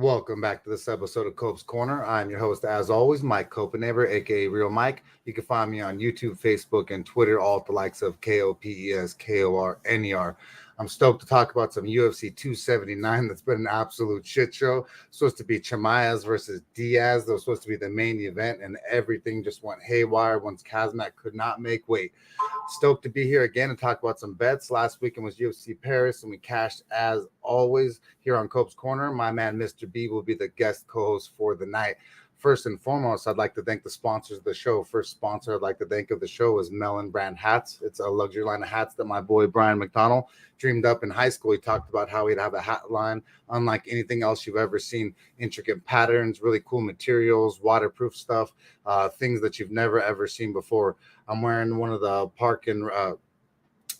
Welcome back to this episode of Cope's Corner. I'm your host, as always, Mike Copenaver, aka Real Mike. You can find me on YouTube, Facebook, and Twitter, all at the likes of KOPESKORNER. I'm stoked to talk about some UFC 279. That's been an absolute shit show. Supposed to be Chimaev versus Diaz. That was supposed to be the main event, and everything just went haywire once Khazmat could not make weight. Stoked to be here again and talk about some bets. Last weekend was UFC Paris, and we cashed as always here on Cope's Corner. My man, Mr. B, will be the guest co-host for the night. First and foremost, I'd like to thank the sponsors of the show. First sponsor I'd like to thank of the show is Melon Brand Hats. It's a luxury line of hats that my boy Brian McDonald dreamed up in high school. He talked about how he'd have a hat line unlike anything else you've ever seen. Intricate patterns, really cool materials, waterproof stuff, things that you've never ever seen before. I'm wearing one of the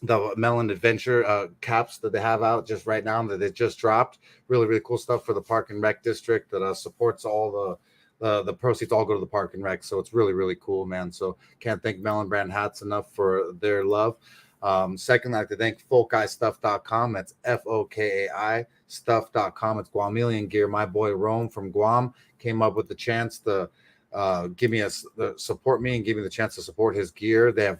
the Melon Adventure caps that they have out just right now that they just dropped. Really, really cool stuff for the Park and Rec District that supports all the proceeds all go to the Park and Rec. So it's really, really cool, man. So can't thank Melon Brand Hats enough for their love. Second, I'd like to thank FolkEyeStuff.com. That's FOKAI stuff.com. It's Guamilian gear. My boy Rome from Guam came up with the chance to support me and give me the chance to support his gear. They have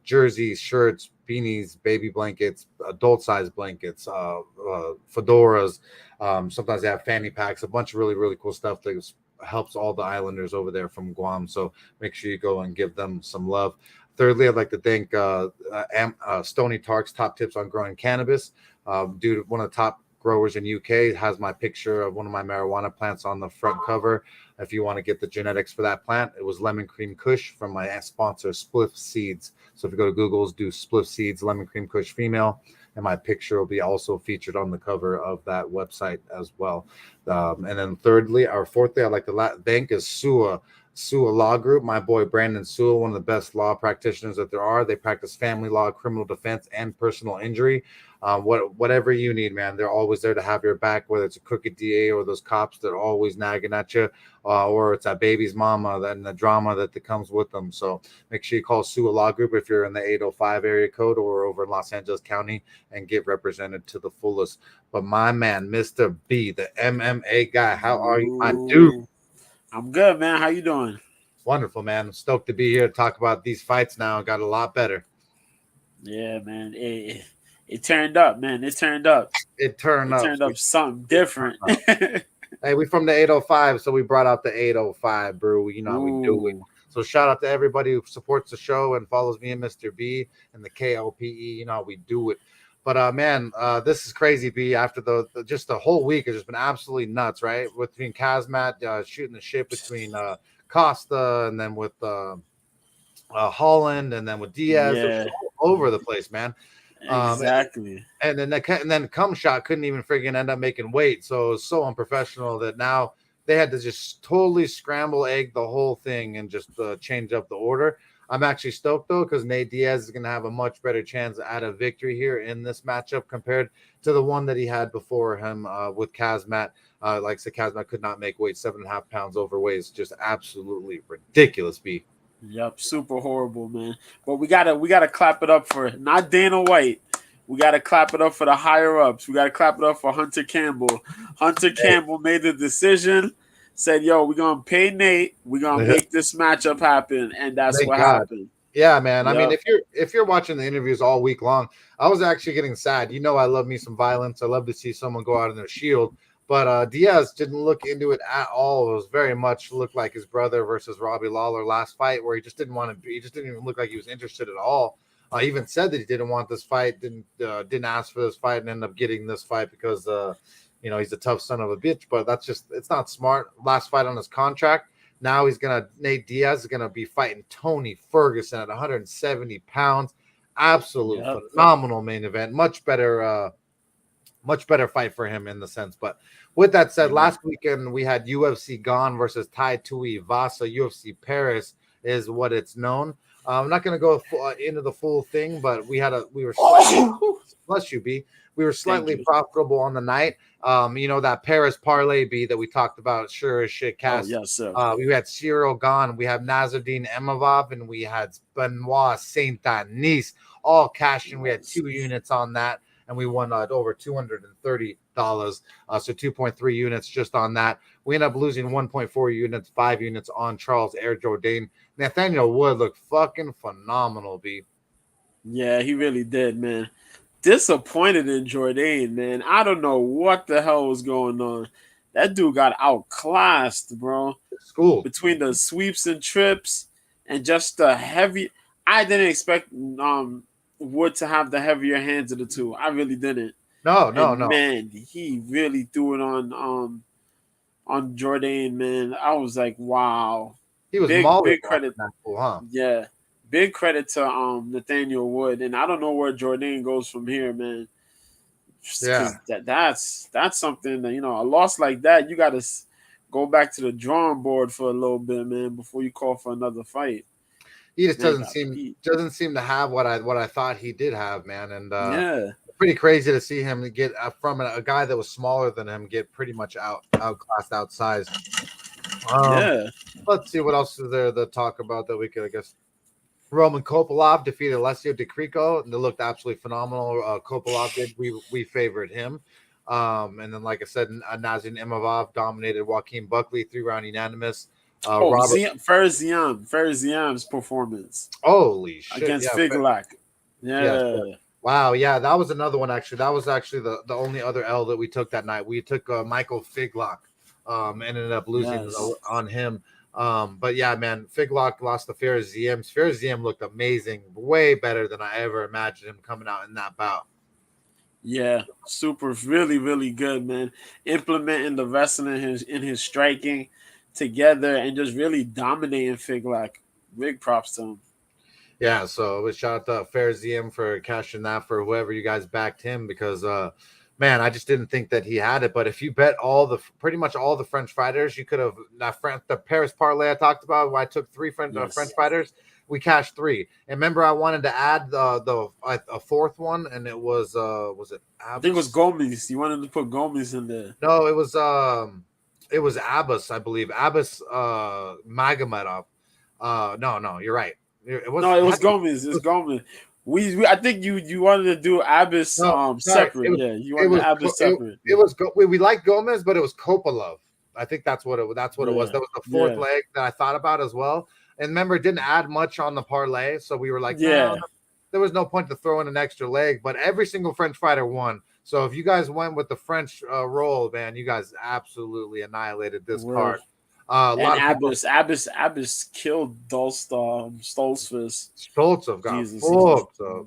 jerseys, shirts, beanies, baby blankets, adult size blankets, fedoras. Sometimes they have fanny packs, a bunch of really, really cool stuff that helps all the islanders over there from Guam. So make sure you go and give them some love. Thirdly, I'd like to thank Stony Tark's Top Tips on Growing Cannabis. Dude, one of the top growers in UK, has my picture of one of my marijuana plants on the front cover. If you want to get the genetics for that plant, it was Lemon Cream Kush from my sponsor, Spliff Seeds. So if you go to Google's, do Spliff Seeds, Lemon Cream Kush female, and my picture will be also featured on the cover of that website as well. And then fourthly, I'd like to thank is SUA Law Group. My boy Brandon Sewell, one of the best law practitioners that there are. They practice family law, criminal defense, and personal injury. Whatever you need, man, they're always there to have your back, whether it's a crooked DA or those cops that are always nagging at you, or it's that baby's mama and the drama that comes with them. So make sure you call SUA Law Group if you're in the 805 area code or over in Los Angeles County and get represented to the fullest. But my man, Mr. B, the MMA guy, how are you, my dude? I'm good, man. How you doing? Wonderful, man. I'm stoked to be here to talk about these fights now. Got a lot better. Yeah, man. It turned up, man. It turned up. It turned up something different. Hey, we from the 805, so we brought out the 805, bro. You know how we do it. So shout out to everybody who supports the show and follows me and Mr. B and the KOPE. You know how we do it. But man, this is crazy, B. After the whole week has just been absolutely nuts, right? Between Khazmat shooting the shit between Costa and then with Holland and then with Diaz, it was all over the place, man. Exactly. And then Cum Shot couldn't even freaking end up making weight, so it was so unprofessional that now they had to just totally scramble egg the whole thing and just change up the order. I'm actually stoked, though, because Nate Diaz is going to have a much better chance at a victory here in this matchup compared to the one that he had before him with Khazmat. Like I said, Khazmat could not make weight, 7.5 pounds overweight. It's just absolutely ridiculous, B. Yep, super horrible, man. But we gotta clap it up for not Dana White. We gotta clap it up for the higher ups. We gotta clap it up for Hunter Campbell. Hunter Campbell made the decision. Said, "Yo, we're gonna pay Nate. We're gonna make this matchup happen," and that's what happened. Yeah, man. Yep. I mean, if you're watching the interviews all week long, I was actually getting sad. You know, I love me some violence. I love to see someone go out in their shield. But Diaz didn't look into it at all. It was very much looked like his brother versus Robbie Lawler last fight, where he just didn't want to be. He just didn't even look like he was interested at all. He even said that he didn't want this fight. Didn't ask for this fight and ended up getting this fight because he's a tough son of a bitch. But it's not smart. Last fight on his contract. Now Nate Diaz is gonna be fighting Tony Ferguson at 170 pounds. Absolute phenomenal main event. Much better fight for him in the sense. But with that said, last weekend we had UFC Gone versus Tai Tuivasa. UFC Paris is what it's known. I'm not going to go into the full thing, but we were slightly, bless you, B. We were slightly profitable on the night. That Paris parlay, B, that we talked about, sure as shit, Cass. Yes, sir. We had Cyril Gone, we have Nazardine Emavov, and we had Benoit Saint-Denis all cashed in. We had 2 units on that, and we won over $230 So 2.3 units just on that. We end up losing 1.4 units, 5 units on Charles Air Jordan. Nathaniel Wood looked fucking phenomenal, B. Yeah, he really did, man. Disappointed in Jordan, man. I don't know what the hell was going on. That dude got outclassed, bro. School. Between the sweeps and trips and just the heavy. I didn't expect Wood to have the heavier hands of the two. I really didn't. No. Man, he really threw it on Jordan, man. I was like, wow. He was big credit. That pool, huh? Yeah. Big credit to Nathaniel Wood. And I don't know where Jordan goes from here, man. Yeah. That's something that, a loss like that, you gotta go back to the drawing board for a little bit, man, before you call for another fight. He just doesn't seem to have what I thought he did have, man. And yeah, pretty crazy to see him get from a guy that was smaller than him get pretty much outclassed, outsized. Yeah. Let's see what else is there to talk about that we could, I guess. Roman Kopylov defeated Alessio Di Crico, and they looked absolutely phenomenal. Kopylov did. We favored him. And then, like I said, Nazim Imavov dominated Joaquin Buckley, 3-round unanimous. Ferziam's performance. Holy shit. Against Figlak. Yeah. Wow, yeah, that was another one, actually. That was actually the only other L that we took that night. We took Michael Figlak, ended up losing on him. But yeah, man, Figlak lost to Ferziam. Ferziam looked amazing, way better than I ever imagined him coming out in that bout. Yeah, super, really, really good, man. Implementing the wrestling in his striking together and just really dominating Figlak. Big props to him. Yeah, so shout out to Ferziam for cashing that for whoever you guys backed him because man, I just didn't think that he had it. But if you bet pretty much all the French fighters, you could have the Paris parlay I talked about. Where I took 3 French fighters, we cashed 3. And remember, I wanted to add a fourth one, and it was it? Abbas? I think it was Gomez. You wanted to put Gomez in there. No, it was Abbas, I believe. Abbas Magomedov. No, you're right. It was Gomez. It's Gomez. I think you wanted to do Abbas separate. You wanted Abbas separate. We liked Gomez, but it was Kopylov. I think that's what it was. That was the fourth leg that I thought about as well. And remember, it didn't add much on the parlay, so we were like, no, there was no point to throw in an extra leg. But every single French fighter won. So if you guys went with the French roll, man, you guys absolutely annihilated this card. And Abbas killed Stoltzfus. Stoltzfus got fucked up.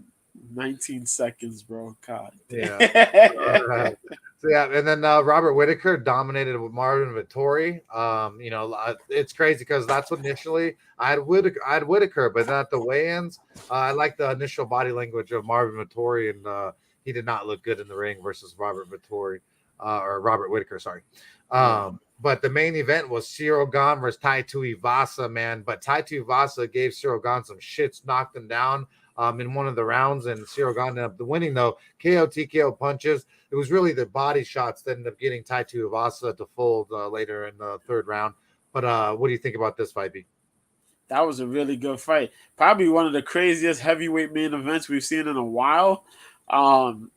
19 seconds, bro. God. Yeah. So yeah, and then Robert Whittaker dominated with Marvin Vettori. It's crazy because that's what initially I had Whittaker, but then at the weigh-ins, I like the initial body language of Marvin Vettori, and he did not look good in the ring versus Robert Vettori or Robert Whittaker. Sorry. But the main event was Cyril Gane versus Tai Tuivasa, man. But Tai Tuivasa gave Cyril Gane some shits, knocked him down in one of the rounds, and Cyril Gane ended up winning, though. KO, TKO punches. It was really the body shots that ended up getting Tai Tuivasa to fold later in the third round. But what do you think about this fight, B? That was a really good fight. Probably one of the craziest heavyweight main events we've seen in a while.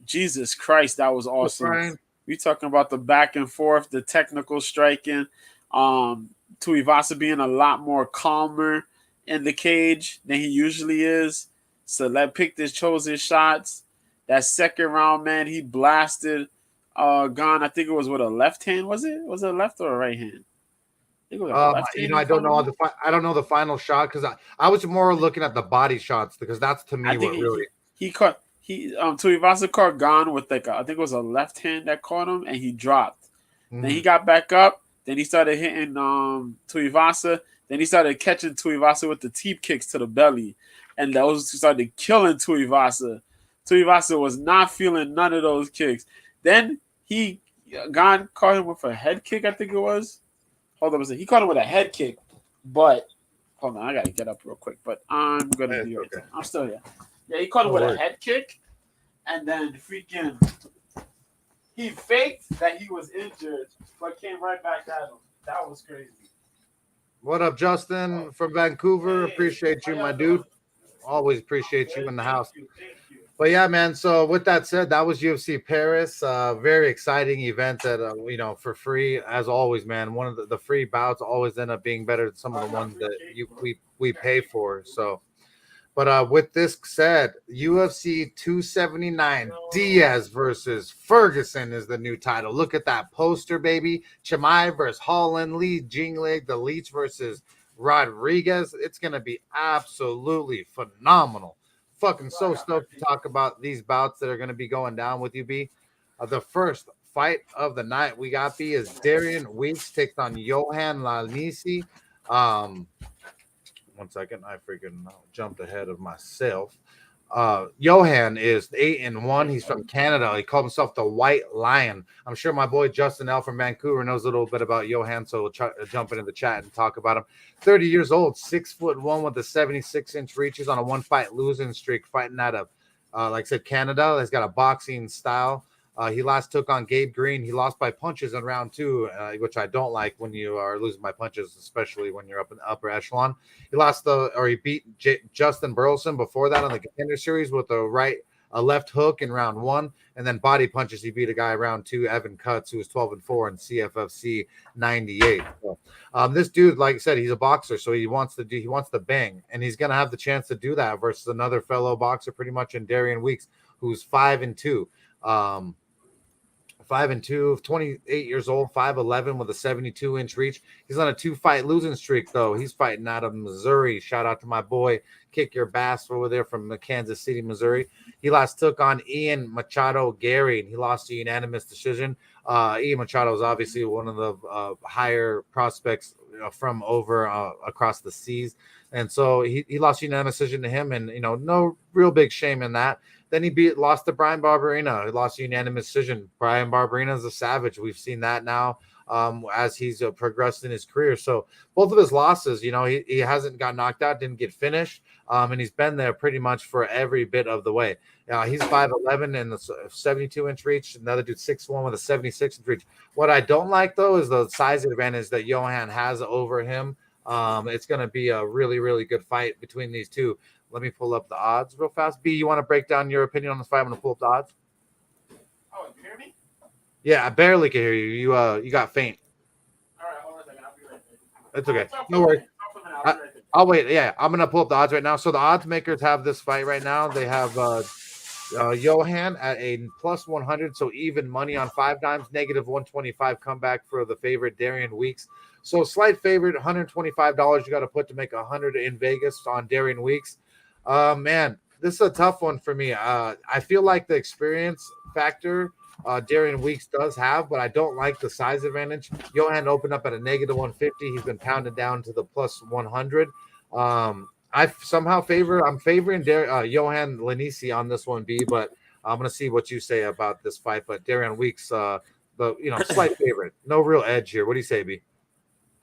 Jesus Christ, that was awesome. We talking about the back and forth, the technical striking, Tuivasa being a lot more calmer in the cage than he usually is. So chose his shots. That second round, man, he blasted Gane. I think it was with a left hand. Was it? Was it a left or a right hand? I think it was a left hand. I don't know I don't know the final shot because I was more looking at the body shots because that's to me what really he caught. Tuivasa caught Gane with I think it was a left hand that caught him, and he dropped. Then he got back up. Then he started hitting Tuivasa. Then he started catching Tuivasa with the teep kicks to the belly, and those started killing Tuivasa. Tuivasa was not feeling none of those kicks. Then Gane caught him with a head kick. I think it was. Hold on a second. He caught him with a head kick, but hold on, I gotta get up real quick. But I'm gonna be okay. I'm still here. Yeah, he caught him with a head kick, and then he faked that he was injured, but came right back at him. That was crazy. What up, Justin from Vancouver? Appreciate you, my dude. Always appreciate you in the house. But yeah, man. So with that said, that was UFC Paris. Very exciting event that for free as always, man. One of the free bouts always end up being better than some of the ones that we pay for. So, but with this said, UFC 279 Diaz versus Ferguson is the new title. Look at that poster, baby. Chimaev versus Holland, Lee Jingling, the Leech versus Rodriguez. It's gonna be absolutely phenomenal. Fucking so stoked to talk about these bouts that are going to be going down with you, B. The first fight of the night we got, B, is Darian Weeks takes on Johan Lanisi. 1 second, I freaking jumped ahead of myself. Johan is 8-1. He's from Canada. He called himself the White Lion. I'm sure my boy Justin L from Vancouver knows a little bit about Johan, so we'll try to jump into the chat and talk about him. 30 years old, 6'1" with a 76-inch reaches on a 1-fight losing streak, fighting out of, like I said, Canada. He's got a boxing style. He last took on Gabe Green. He lost by punches in round 2, which I don't like when you are losing by punches, especially when you're up in the upper echelon. He beat Justin Burleson before that on the Contender Series with a left hook in round 1, and then body punches. He beat a guy round 2, Evan Cutts, who was 12-4 in CFFC 98. So, this dude, like I said, he's a boxer, so he wants to bang, and he's gonna have the chance to do that versus another fellow boxer, pretty much in Darian Weeks, who's 5-2. 5-2, 28 years old, 5'11" with a 72-inch reach. He's on a 2-fight losing streak, though. He's fighting out of Missouri. Shout out to my boy, Kick Your Bass over there from Kansas City, Missouri. He last took on Ian Machado Gary, and he lost a unanimous decision. Ian Machado is obviously one of the higher prospects from over across the seas. And so he lost a unanimous decision to him, and, no real big shame in that. Then he lost to Brian Barberena. He lost a unanimous decision. Brian Barberena is a savage. We've seen that now as he's progressed in his career. So both of his losses, he hasn't got knocked out, didn't get finished, and he's been there pretty much for every bit of the way. He's 5'11" and the 72-inch reach. Another dude 6'1" with a 76-inch reach. What I don't like, though, is the size advantage that Johan has over him. It's going to be a really, really good fight between these two. Let me pull up the odds real fast. B, you want to break down your opinion on this fight? I'm going to pull up the odds. Oh, you hear me? Yeah, I barely can hear you. You got faint. All right, hold on a second. I'll be right there. It's okay. No worries. I'll wait. Yeah, I'm going to pull up the odds right now. So the odds makers have this fight right now. They have Johan at a plus 100, so even money on 5 times, negative 125 comeback for the favorite Darian Weeks. So slight favorite, $125 you got to put to make 100 in Vegas on Darian Weeks. Man, this is a tough one for me. I feel like the experience factor Darian Weeks does have, but I don't like the size advantage. Johan opened up at a negative 150. He's been pounded down to the plus 100. I'm favoring Johan Lanisi on this one, B, but I'm going to see what you say about this fight. But Darian Weeks, slight favorite. No real edge here. What do you say, B?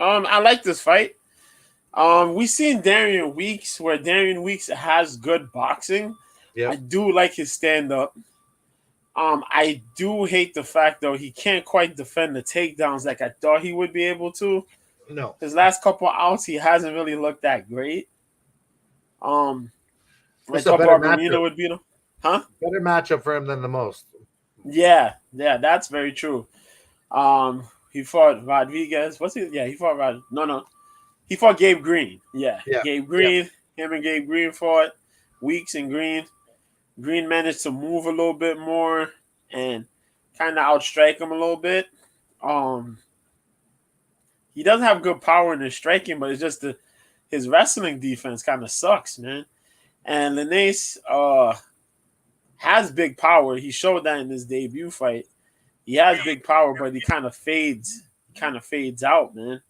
I like this fight. We've seen Darian Weeks where Darian Weeks has good boxing. Yeah. I do like his stand-up. I do hate the fact, though, he can't quite defend the takedowns like I thought he would be able to. No. His last couple outs, he hasn't really looked that great. I thought Barberena would beat him. Huh? Better matchup for him than the most. Yeah, that's very true. He fought Rodriguez. He fought he fought Gabe Green. Yeah. Gabe Green. Yeah. Him and Gabe Green fought. Weeks and Green. Green managed to move a little bit more and kind of outstrike him a little bit. He doesn't have good power in his striking, but it's just his wrestling defense kind of sucks, man. And Linnaeus has big power. He showed that in his debut fight. He has big power, but he kind of fades out, man.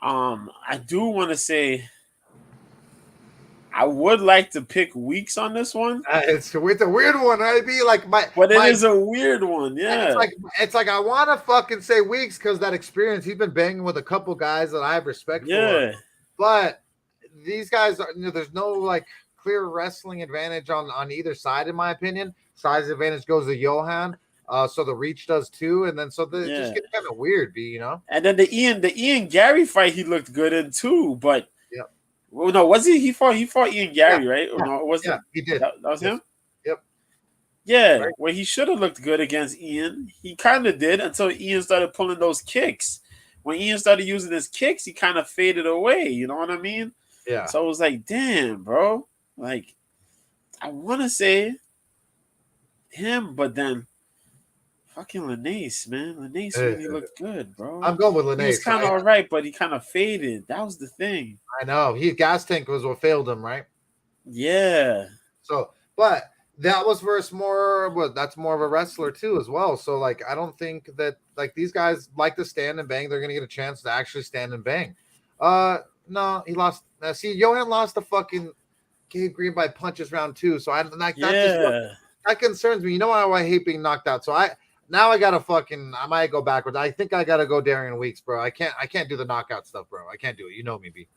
I do want to say I would like to pick Weeks on this one. It's a weird one, right? But it is a weird one, yeah. It's like I want to fucking say Weeks because that experience. He's been banging with a couple guys that I have respect for. But these guys are, there's no like clear wrestling advantage on either side, in my opinion. Size advantage goes to Johan. So the reach does too, and then it just gets kind of weird, And then the Ian Gary fight he looked good in too, but well, no, was he? He fought Ian Gary, right? Or no, he did. That was him. Yep. Yeah, right? where he should have looked good against Ian. He kind of did until Ian started pulling those kicks. When Ian started using his kicks, he kind of faded away. You know what I mean? Yeah. So I was like, damn, bro. Like, I want to say him, but then fucking Linnaeus, man. Linnaeus Eh, really looked good, bro. I'm going with He was Linnaeus. kind of all right, but he kind of faded. That was the thing. I know he gas tank was what failed him, right? Yeah. So, but that was versus more. Well, that's more of a wrestler too, as well. So, like, I don't think that like these guys like to stand and bang. They're gonna get a chance to actually stand and bang. No, he lost. See, Johan lost the fucking Gabe Green by punches round 2. So I like that just Yeah. that concerns me. You know why I hate being knocked out. So I gotta fucking I might go backwards. I think I gotta go Darian Weeks, bro. I can't do the knockout stuff, bro. I can't do it. You know me, B.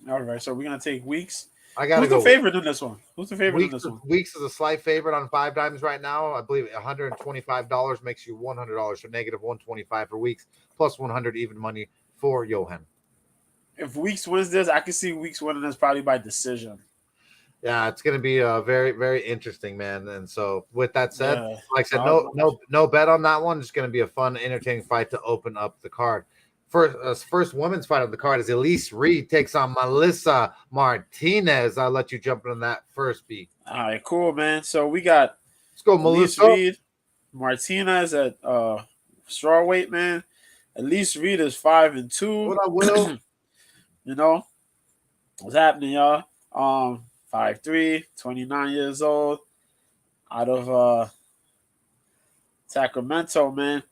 All right. So we're going to take Weeks. I gotta Who's the go. favorite in this one? Who's the favorite in Weeks this one? Weeks is a slight favorite on 5 times right now. I believe $125 makes you $100, so negative 125 for Weeks, plus 100 even money for Johan. If Weeks wins this, I can see Weeks winning this probably by decision. Yeah, it's gonna be very, very interesting, man. And so, with that said, Yeah. like I said, no bet on that one. It's gonna be a fun, entertaining fight to open up the card. First women's fight on the card is Elise Reed takes on Melissa Martinez. I'll let you jump in on that first, B. All right, cool, man. So we got Let's go, Elise Melissa. Reed, Martinez at strawweight, man. Elise Reed is 5-2. What I will. You know what's happening, y'all? 5'3", 29 years old, out of Sacramento, man.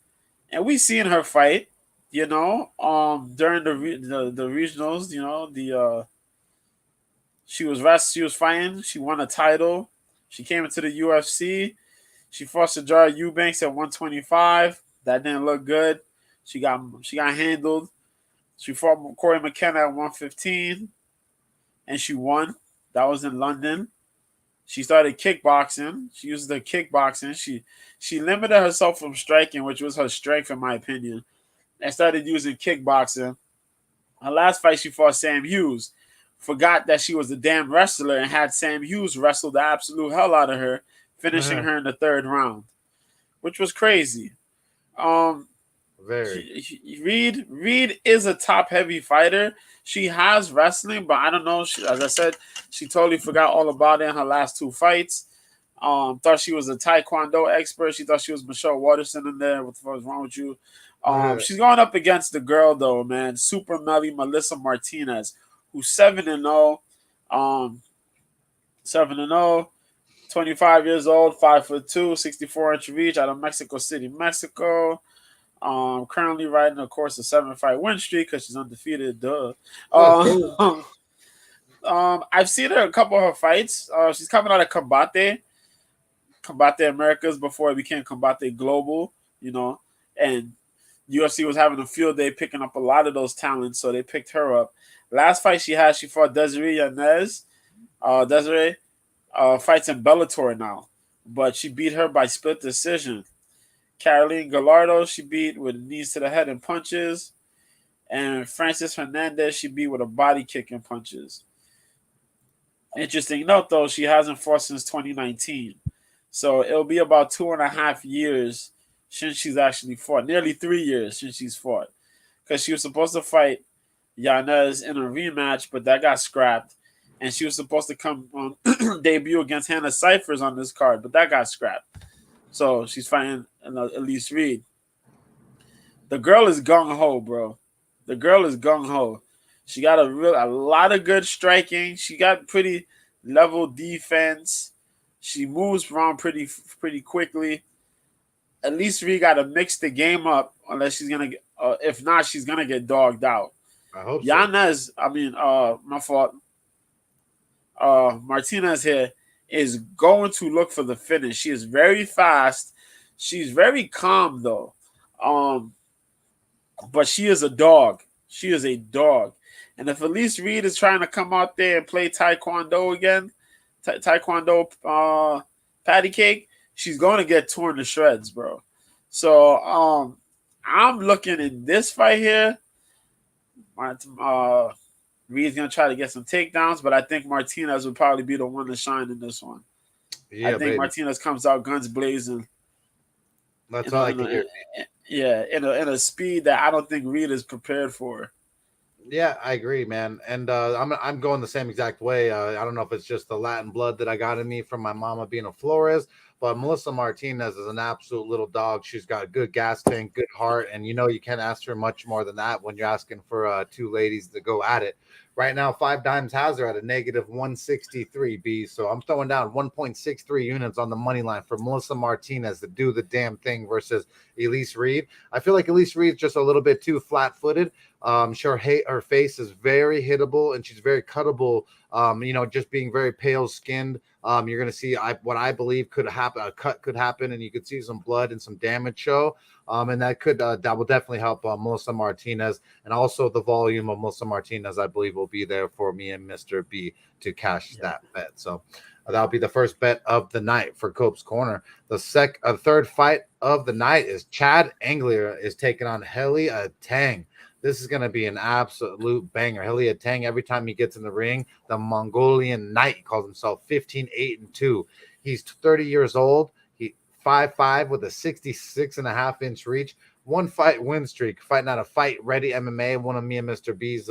And we seen her fight, you know, during the regionals, you know, she was fighting, she won a title, she came into the UFC, she fought Sajara Eubanks at 125. That didn't look good. She got handled. She fought Corey McKenna at 115, and she won. That was in London. She started kickboxing. She used the kickboxing. She limited herself from striking, which was her strength, in my opinion, and started using kickboxing. Her last fight, she fought Sam Hughes. Forgot that she was a damn wrestler and had Sam Hughes wrestle the absolute hell out of her, finishing her in the 3rd round, which was crazy. Very. Reed is a top heavy fighter. She has wrestling, but I don't know. As I said, she totally forgot all about it in her last 2 fights. Thought she was a Taekwondo expert. She thought she was Michelle Waterson in there. What the fuck is wrong with you? She's going up against the girl though, man. Super Melly Melissa Martinez, who's 7-0. 7-0. 25 years old, 5'2", 64-inch reach out of Mexico City, Mexico. Currently riding, of course, a 7-fight win streak because she's undefeated. Duh. I've seen her a couple of her fights. She's coming out of Combate Americas before it became Combate Global, you know, and UFC was having a field day picking up a lot of those talents, so they picked her up. Last fight she fought Desiree Yanez. Desiree fights in Bellator now, but she beat her by split decision. Caroline Gallardo, she beat with knees to the head and punches. And Francis Hernandez, she beat with a body kick and punches. Interesting note, though, she hasn't fought since 2019. So it'll be about 2.5 years since she's actually fought. Nearly 3 years since she's fought. Because she was supposed to fight Yanez in a rematch, but that got scrapped. And she was supposed to come on debut against Hannah Cyphers on this card, but that got scrapped. So she's fighting Elise Reed. The girl is gung-ho, bro. The girl is gung-ho. She got a lot of good striking. She got pretty level defense. She moves around pretty quickly. Elise Reed got to mix the game up unless she's going to get, if not, she's going to get dogged out. I hope so. Yanez, my fault. Martinez here is going to look for the finish. She is very fast. She's very calm though. But she is a dog. She is a dog. And if Elise Reed is trying to come out there and play Taekwondo again, Taekwondo patty cake, she's going to get torn to shreds, bro. So I'm looking in this fight here. Reed's going to try to get some takedowns, but I think Martinez would probably be the one to shine in this one. I Yeah, think baby. Martinez comes out guns blazing. That's all I can hear. Yeah, in a speed that I don't think Reed is prepared for. Yeah, I agree, man. And I'm going the same exact way. I don't know if it's just the Latin blood that I got in me from my mama being a Flores, but Melissa Martinez is an absolute little dog. She's got a good gas tank, good heart, and you can't ask for much more than that when you're asking for two ladies to go at it. Right now, Five Dimes has her at a negative 163 B. So I'm throwing down 1.63 units on the money line for Melissa Martinez to do the damn thing versus Elise Reed. I feel like Elise Reed's just a little bit too flat-footed. Sure, her face is very hittable and she's very cuttable. Just being very pale skinned. You're going to see what I believe could happen. A cut could happen, and you could see some blood and some damage show. And that will definitely help Melissa Martinez, and also the volume of Melissa Martinez, I believe, will be there for me and Mr. B to cash that bet. So that'll be the first bet of the night for Cope's Corner. The third fight of the night is Chad Anglier is taking on Helia Tang. This is going to be an absolute banger. Helia Tang, every time he gets in the ring, the Mongolian Knight, he calls himself 15-8-2. He's 30 years old. He 5'5" with a 66.5-inch reach. One fight win streak, fighting out of Fight Ready MMA, one of me and Mr. B's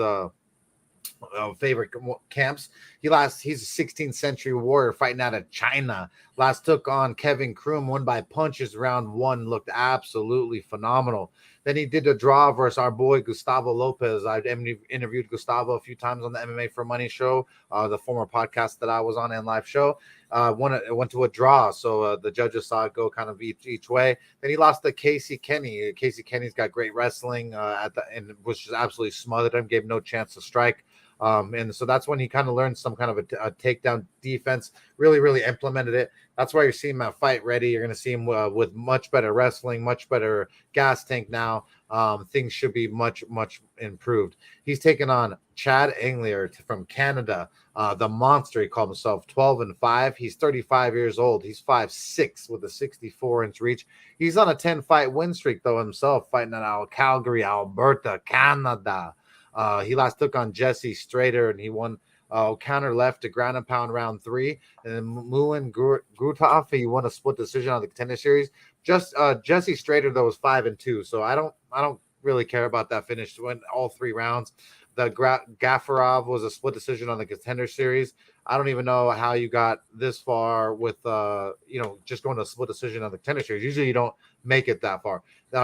favorite camps. He's a 16th century warrior fighting out of China. Last took on Kevin Kroom, won by punches. Round one looked absolutely phenomenal. Then he did a draw versus our boy Gustavo Lopez. I've interviewed Gustavo a few times on the MMA for Money show, the former podcast that I was on and live show. Went to a draw, so the judges saw it go kind of each way. Then he lost to Casey Kenny. Casey Kenny's got great wrestling and was just absolutely smothered him, gave no chance to strike. And so that's when he kind of learned some kind of a takedown defense, really implemented it. That's why you're seeing him at Fight Ready. You're going to see him with much better wrestling, much better gas tank now. Things should be much improved. He's taken on Chad Anglier from Canada, the monster. He called himself 12-5. He's 35 years old. He's 5'6" with a 64-inch reach. He's on a 10-fight win streak, though, himself, fighting out of Calgary, Alberta, Canada. He last took on Jesse Strader, and he won counter left to ground and pound round 3. And then Mulin Gruthoff, he won a split decision on the Contender Series. Just Jesse Strader, though, was 5-2. So I don't really care about that finish. Went all 3 rounds. The Gafarov was a split decision on the Contender Series. I don't even know how you got this far with just going to a split decision on the Contender Series. Usually you don't make it that far.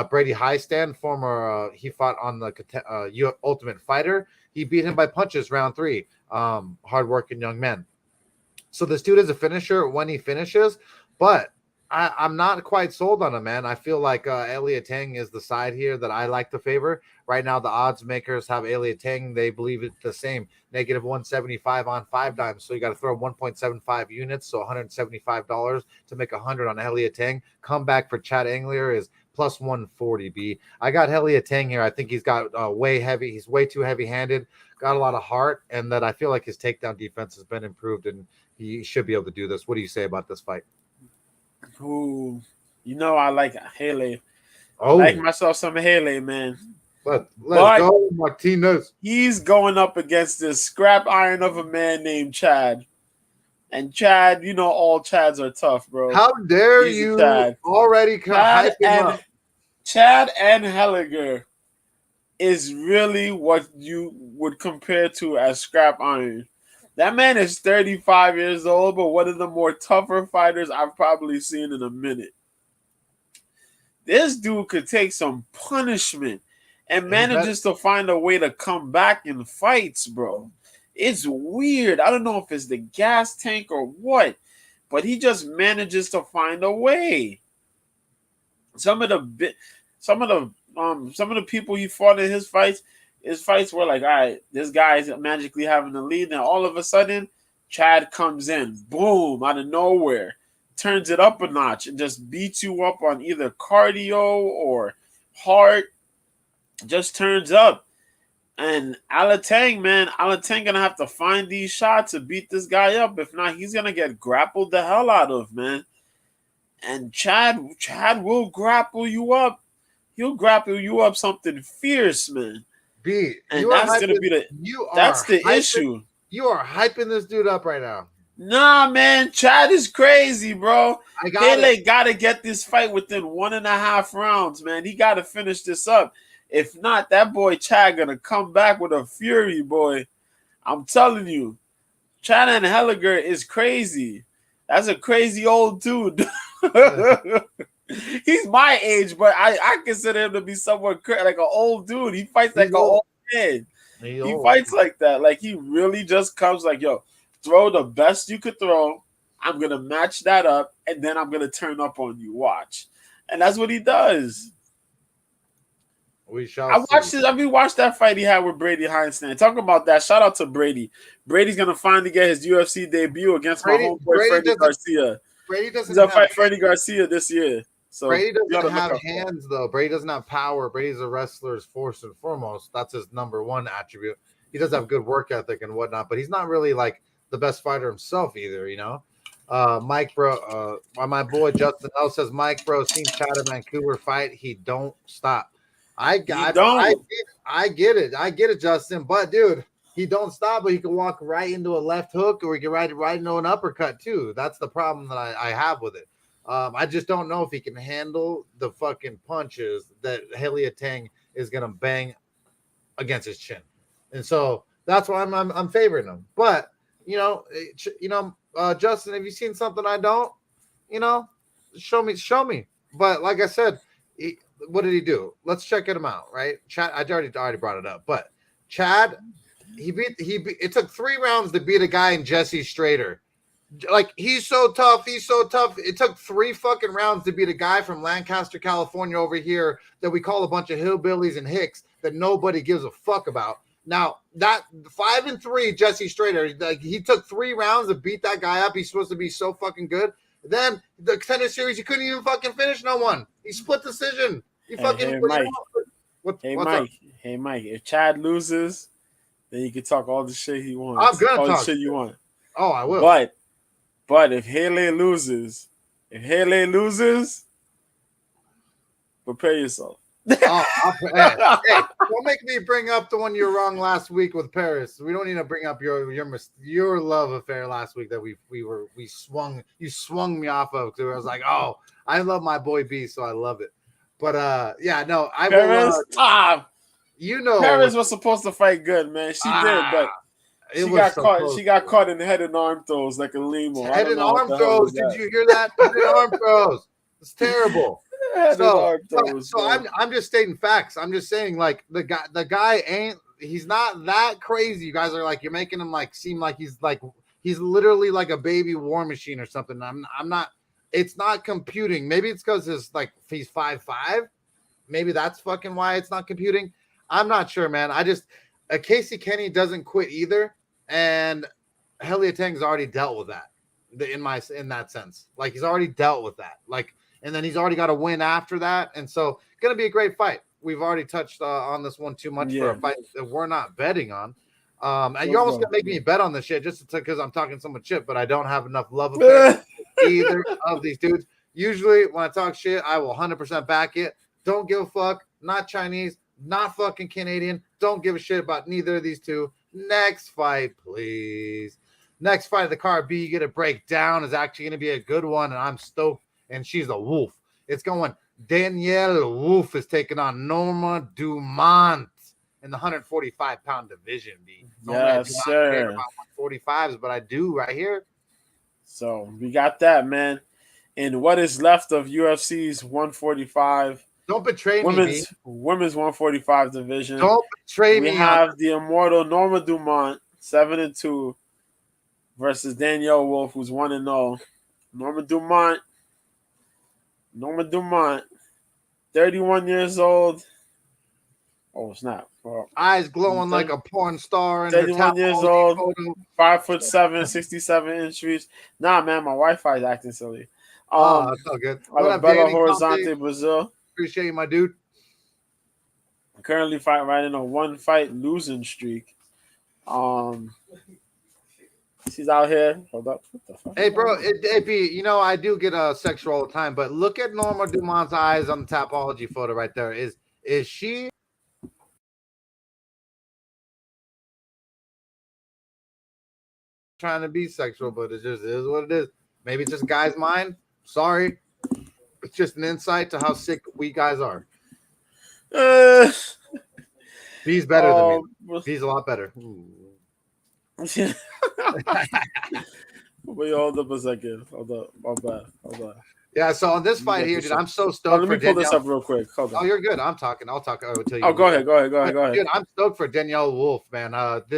Brady Highstand, former he fought on the Ultimate Fighter. He beat him by punches round 3. Hardworking young man. So this dude is a finisher when he finishes, but I'm not quite sold on him, man. I feel like Helia Tang is the side here that I like to favor. Right now, the odds makers have Helia Tang. They believe it's the same, negative 175 on 5 Dimes. So you got to throw 1.75 units, so $175 to make 100 on Helia Tang. Comeback for Chad Anglier is plus 140 B. I got Helia Tang here. I think he's got way heavy. He's way too heavy-handed. Got a lot of heart, and that I feel like his takedown defense has been improved, and he should be able to do this. What do you say about this fight? Who, I like Haley. Oh, I like myself some Haley, man. Let's go, Martinez. He's going up against this scrap iron of a man named Chad. And Chad, all Chads are tough, bro. How dare you already hype him up? Chad and Helliger is really what you would compare to as scrap iron. That man is 35 years old, but one of the more tougher fighters I've probably seen in a minute. This dude could take some punishment and manages to find a way to come back in fights, bro. It's weird. I don't know if it's the gas tank or what, but he just manages to find a way. Some of the people he fought in his fights were like, all right, this guy's magically having the lead. And all of a sudden, Chad comes in, boom, out of nowhere, turns it up a notch and just beats you up on either cardio or heart, just turns up. And Alatang gonna have to find these shots to beat this guy up. If not, he's gonna get grappled the hell out of, man. And Chad will grapple you up. He'll grapple you up something fierce, man. B, and that's gonna be the issue. You are hyping this dude up right now. Nah, man, Chad is crazy, bro. I got it. Pele got to get this fight within 1.5 rounds, man. He got to finish this up. If not, that boy Chad gonna come back with a fury, boy. I'm telling you, Chad and Helliger is crazy. That's a crazy old dude. He's my age, but I consider him to be somewhat like an old dude. He fights like an old man. He fights like that. Like he really just comes like, yo, throw the best you could throw. I'm gonna match that up, and then I'm gonna turn up on you. Watch, and that's what he does. We shall. I watched that fight he had with Brady Heinstein. Talk about that. Shout out to Brady. Brady's gonna finally get his UFC debut against my homeboy Freddie Garcia. Brady doesn't fight Freddie Garcia this year. So Brady doesn't have hands though. Brady doesn't have power. Brady's a wrestler's first and foremost. That's his number one attribute. He does have good work ethic and whatnot, but he's not really like the best fighter himself either, you know. Mike bro, my boy Justin L says Mike bro seen Chad in Vancouver fight. He don't stop. I get it, Justin. But dude, he don't stop, but he can walk right into a left hook, or he can right into an uppercut too. That's the problem that I have with it. I just don't know if he can handle the fucking punches that Helia Tang is gonna bang against his chin, and so that's why I'm favoring him. But Justin, have you seen something I don't? Show me. But like I said, what did he do? Let's check him out, right? Chad, I already brought it up, but Chad, he beat. It took 3 rounds to beat a guy in Jesse Strader. Like he's so tough. It took 3 fucking rounds to beat a guy from Lancaster, California, over here that we call a bunch of hillbillies and hicks that nobody gives a fuck about. Now that 5-3 Jesse Strader, like he took 3 rounds to beat that guy up. He's supposed to be so fucking good. Then the Contender Series, he couldn't even fucking finish no one. He split decision. Hey, Mike. Hey, Mike. If Chad loses, then you can talk all the shit he wants. I'm gonna all talk the shit you want. Oh, I will. But if Haley loses, prepare yourself. Hey, don't make me bring up the one you're wrong last week with Paris. We don't need to bring up your love affair last week that you swung me off of, because I was like, oh, I love my boy B, so I love it. But I Paris, will. Paris was supposed to fight good, man. She did, but she got caught. Close, she got caught in head and arm throws like a limo. Head and arm throws. Did you hear that? Head and arm throws. It's terrible. I'm just stating facts. I'm just saying, like, the guy he's not that crazy. You guys are like, you're making him like seem like he's literally like a baby war machine or something. I'm not. It's not computing. Maybe it's because he's 5'5". Maybe that's fucking why it's not computing. I'm not sure, man. Casey Kenny doesn't quit either, and Helia Tang's already dealt with that. In that sense, like he's already dealt with that. Like. And then he's already got a win after that. And so going to be a great fight. We've already touched on this one too much for a fight that we're not betting on. And you're almost going to make me bet on this shit just because I'm talking so much shit, but I don't have enough love affair either of these dudes. Usually when I talk shit, I will 100% back it. Don't give a fuck. Not Chinese, not fucking Canadian. Don't give a shit about neither of these two. Next fight, please. Next fight of the card B, you get a breakdown, is actually going to be a good one, and I'm stoked. And she's a wolf. It's going. Danielle Wolf is taking on Norma Dumont in the 145-pound division. Yes, sir. About 145s, but I do right here. So we got that, man. And what is left of UFC's 145? Don't betray me. Women's 145 division. Don't betray me. We have the immortal Norma Dumont, 7-2, versus Danielle Wolf, who's 1-0. Norma Dumont, 31 years old. Oh, it's not. Eyes glowing like a porn star. 31 years old, 5'7", 67 inches. Nah, man, my Wi-Fi is acting silly. That's all good. What up, Belo Horizonte, Brazil. Appreciate you, my dude. Currently riding a 1-fight losing streak. She's out here. Hold up. What the fuck? Hey, bro. I do get sexual all the time, but look at Norma Dumont's eyes on the Tapology photo right there. Is she? trying to be sexual, but it just is what it is. Maybe it's just guy's mind. Sorry. It's just an insight to how sick we guys are. B's better than me. B's a lot better. Wait, hold up a second. Hold up. My bad. Yeah, so on this fight here, dude, I'm so stoked. Let me pull this up real quick. Hold on. Oh, you're good. I'm talking. I'll talk. I will tell you. Oh, go ahead. Dude, I'm stoked for Danielle Wolf, man.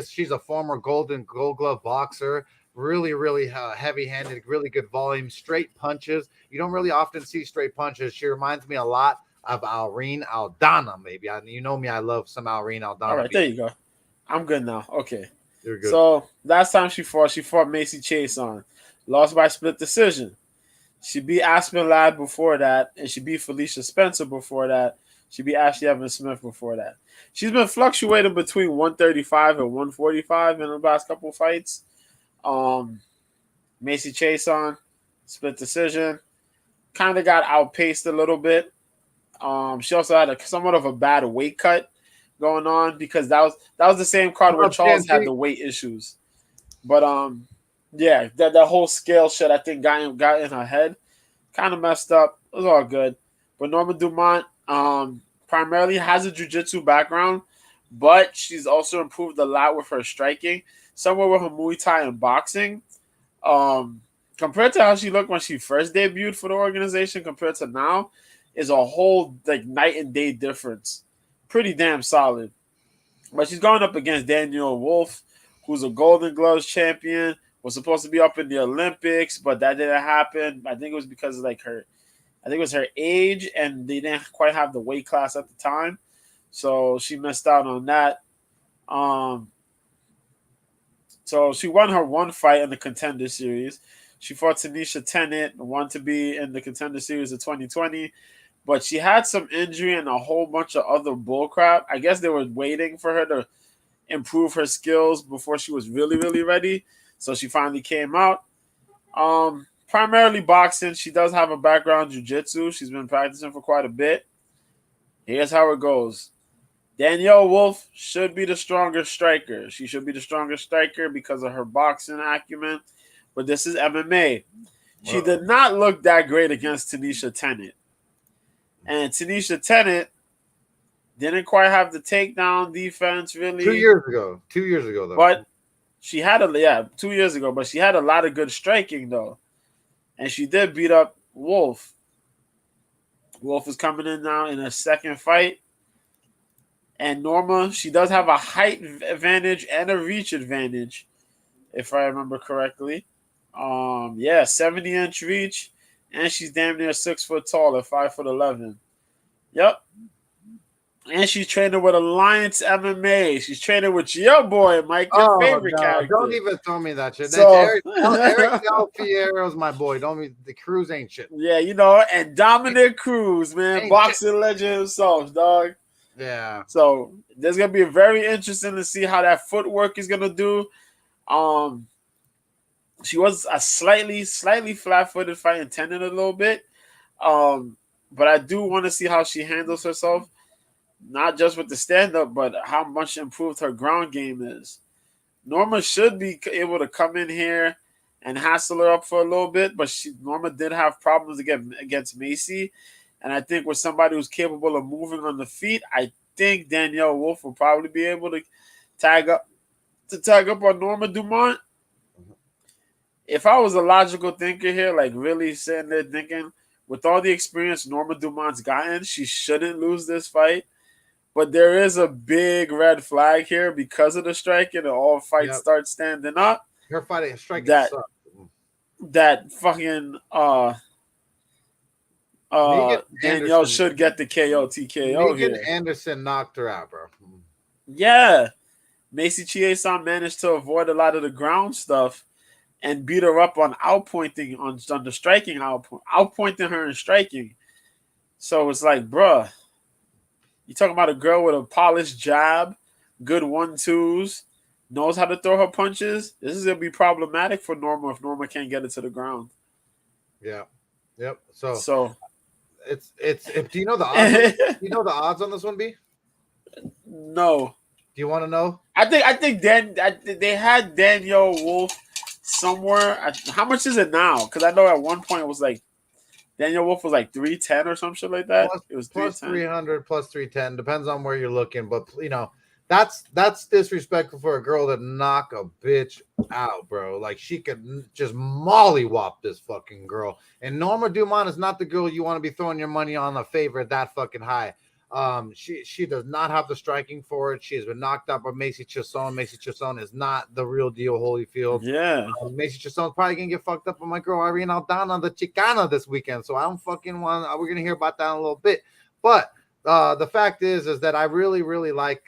She's a former Gold Glove boxer. Really, really heavy-handed, really good volume, straight punches. You don't really often see straight punches. She reminds me a lot of Irene Aldana, maybe. You know me, I love some Irene Aldana. All right, there you go. I'm good now. Okay. You're good. So last time she fought Macy Chase on. Lost by split decision. She beat Aspen Ladd before that, and she beat Felicia Spencer before that. She beat Ashley Evans Smith before that. She's been fluctuating between 135 and 145 in the last couple of fights. Macy Chase on split decision. Kind of got outpaced a little bit. She also had somewhat of a bad weight cut going on because that was the same card where Charles had the weight issues. But yeah, that whole scale shit I think got in her head. Kind of messed up. It was all good. But Norma Dumont primarily has a jiu-jitsu background, but she's also improved a lot with her striking. Somewhere with her Muay Thai and boxing. Compared to how she looked when she first debuted for the organization compared to now, is a whole like night and day difference. Pretty damn solid. But she's going up against Danielle Wolf, who's a Golden Gloves champion, was supposed to be up in the Olympics, but that didn't happen. I think it was because of her age, and they didn't quite have the weight class at the time. So she missed out on that. So she won her one fight in the Contender Series. She fought Tanisha Tennant, won to be in the Contender Series of 2020. But she had some injury and a whole bunch of other bullcrap. I guess they were waiting for her to improve her skills before she was really, really ready. So she finally came out. Primarily boxing. She does have a background in jiu-jitsu. She's been practicing for quite a bit. Here's how it goes. Danielle Wolf should be the stronger striker. She should be the stronger striker because of her boxing acumen. But this is MMA. She did not look that great against Tanisha Tennant. And Tanisha Tennant didn't quite have the takedown defense, really. 2 years ago. 2 years ago, though. But she had 2 years ago. But she had a lot of good striking, though. And she did beat up Wolf. Wolf is coming in now in her second fight. And Norma, she does have a height advantage and a reach advantage, if I remember correctly. 70-inch reach. And she's damn near 6 foot tall at 5'11". Yep. And she's training with Alliance MMA. She's training with your boy, Mike, your favorite character. Don't even throw me that shit. So, Eric Del Fierro's my boy. The Cruz ain't shit. Yeah, and Dominic Cruz, man, boxing legend himself, dog. Yeah. So there's gonna be very interesting to see how that footwork is gonna do. She was a slightly flat-footed fighting Tennant a little bit. But I do want to see how she handles herself, not just with the stand-up, but how much improved her ground game is. Norma should be able to come in here and hassle her up for a little bit, but Norma did have problems against Macy. And I think with somebody who's capable of moving on the feet, I think Danielle Wolf will probably be able to tag up on Norma Dumont. If I was a logical thinker here, like really sitting there thinking, with all the experience Norma Dumont's gotten, she shouldn't lose this fight. But there is a big red flag here because of the striking, and all fights start standing up. Her fighting striking sucks. That fucking Danielle should get the KO TKO Megan here. Anderson knocked her out, bro. Yeah. Macy Chiesa managed to avoid a lot of the ground stuff and beat her up on outpointing on the striking, outpointing her in striking. So it's like, bruh, you talking about a girl with a polished jab, good 1-2s, knows how to throw her punches. This is gonna be problematic for Norma if Norma can't get it to the ground. Yeah. Yep. So it's do you know the odds? Do you know the odds on this one, B? No. Do you want to know? I think they had Danielle Wolf somewhere. How much is it now? Because I know at one point it was like Daniel Wolf was like 310 or some shit like that. It was plus 310. 300 plus 310 depends on where you're looking, but that's disrespectful for a girl to knock a bitch out, bro. Like she could just mollywop this fucking girl. And Norma Dumont is not the girl you want to be throwing your money on a favorite that fucking high. She does not have the striking for it. She has been knocked out by Macy Chiasson. Macy Chiasson is not the real deal, Holyfield. Yeah. Macy Chiasson's probably gonna get fucked up with my girl Irene Aldana, the Chicana, this weekend. So I don't fucking want. We're gonna hear about that in a little bit. But the fact is that I really, really like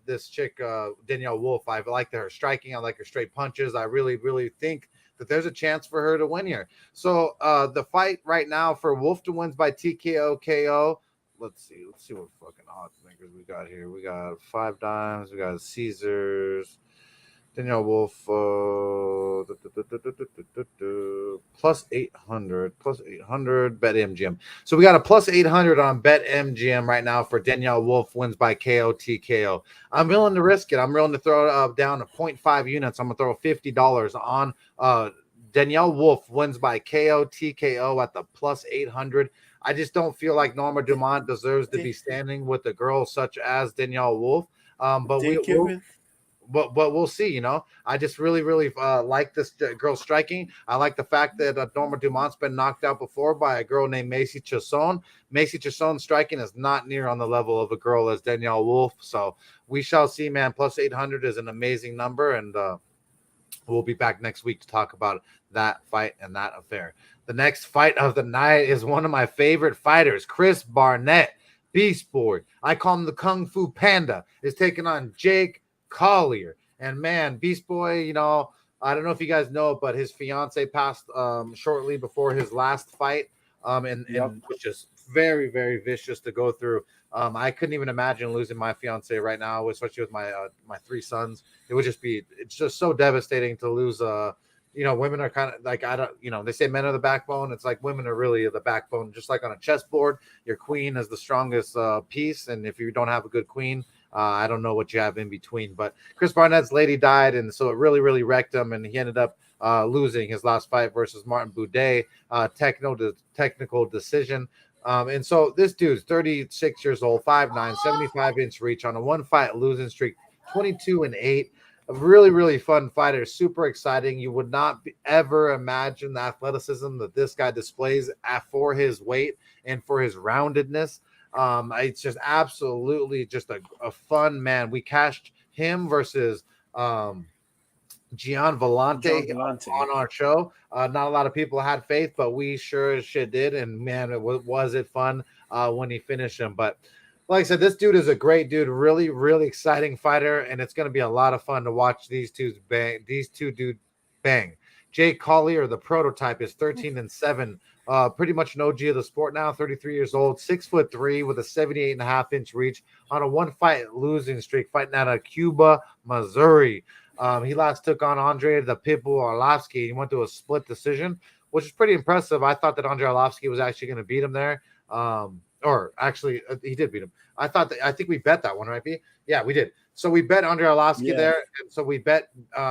this chick, Danielle Wolf. I like her striking. I like her straight punches. I really, really think that there's a chance for her to win here. So the fight right now for Wolf to wins by TKO KO. Let's see what fucking odds makers we got here. We got 5 dimes. We got Caesars. Danielle Wolf plus 800 bet MGM. So we got a plus 800 on bet MGM right now for Danielle Wolf wins by KO TKO. I'm willing to risk it. I'm willing to throw down to 0.5 units. I'm gonna throw $50 on Danielle Wolf wins by KO TKO at the plus 800. I just don't feel like Norma Dumont deserves to be standing with a girl such as Danielle Wolf. But we'll see. I just really, really like this girl striking. I like the fact that Norma Dumont's been knocked out before by a girl named Macy Chiasson. Macy Chiasson's striking is not near on the level of a girl as Danielle Wolf. So we shall see, man. Plus 800 is an amazing number, and we'll be back next week to talk about that fight and that affair. The next fight of the night is one of my favorite fighters, Chris Barnett, Beast Boy. I call him the Kung Fu Panda, is taking on Jake Collier. And man, Beast Boy, I don't know if you guys know, but his fiance passed shortly before his last fight. And which is very, very vicious to go through. I couldn't even imagine losing my fiance right now, especially with my 3 sons. It's just so devastating to lose. Women are kind of like, they say men are the backbone. It's like women are really the backbone. Just like on a chessboard, your queen is the strongest piece. And if you don't have a good queen, I don't know what you have in between. But Chris Barnett's lady died, and so it really, really wrecked him. And he ended up losing his last fight versus Martin Boudet, technical decision. And so this dude's 36 years old, 5'9", 75-inch reach on a 1-fight losing streak, 22-8. A really, really fun fighter, super exciting. You would not ever imagine the athleticism that this guy displays for his weight and for his roundedness. It's just absolutely just a fun man. We cashed him versus Gian Vellante on our show. Not a lot of people had faith, but we sure as shit did. And man, was it fun when he finished him. But like I said, this dude is a great dude, really, really exciting fighter, and it's going to be a lot of fun to watch these two dudes bang. Jake Collier, the prototype, is 13-7. Pretty much an OG of the sport now, 33 years old, 6'3" with a 78.5-inch reach on a 1-fight losing streak, fighting out of Cuba, Missouri. He last took on Andre the Pitbull Arlovsky. He went to a split decision, which is pretty impressive. I thought that Andre Arlovsky was actually going to beat him there. Or actually, he did beat him. I think we bet that one, right, B? Yeah, we did. So we bet Andre Arlovsky there, and so we bet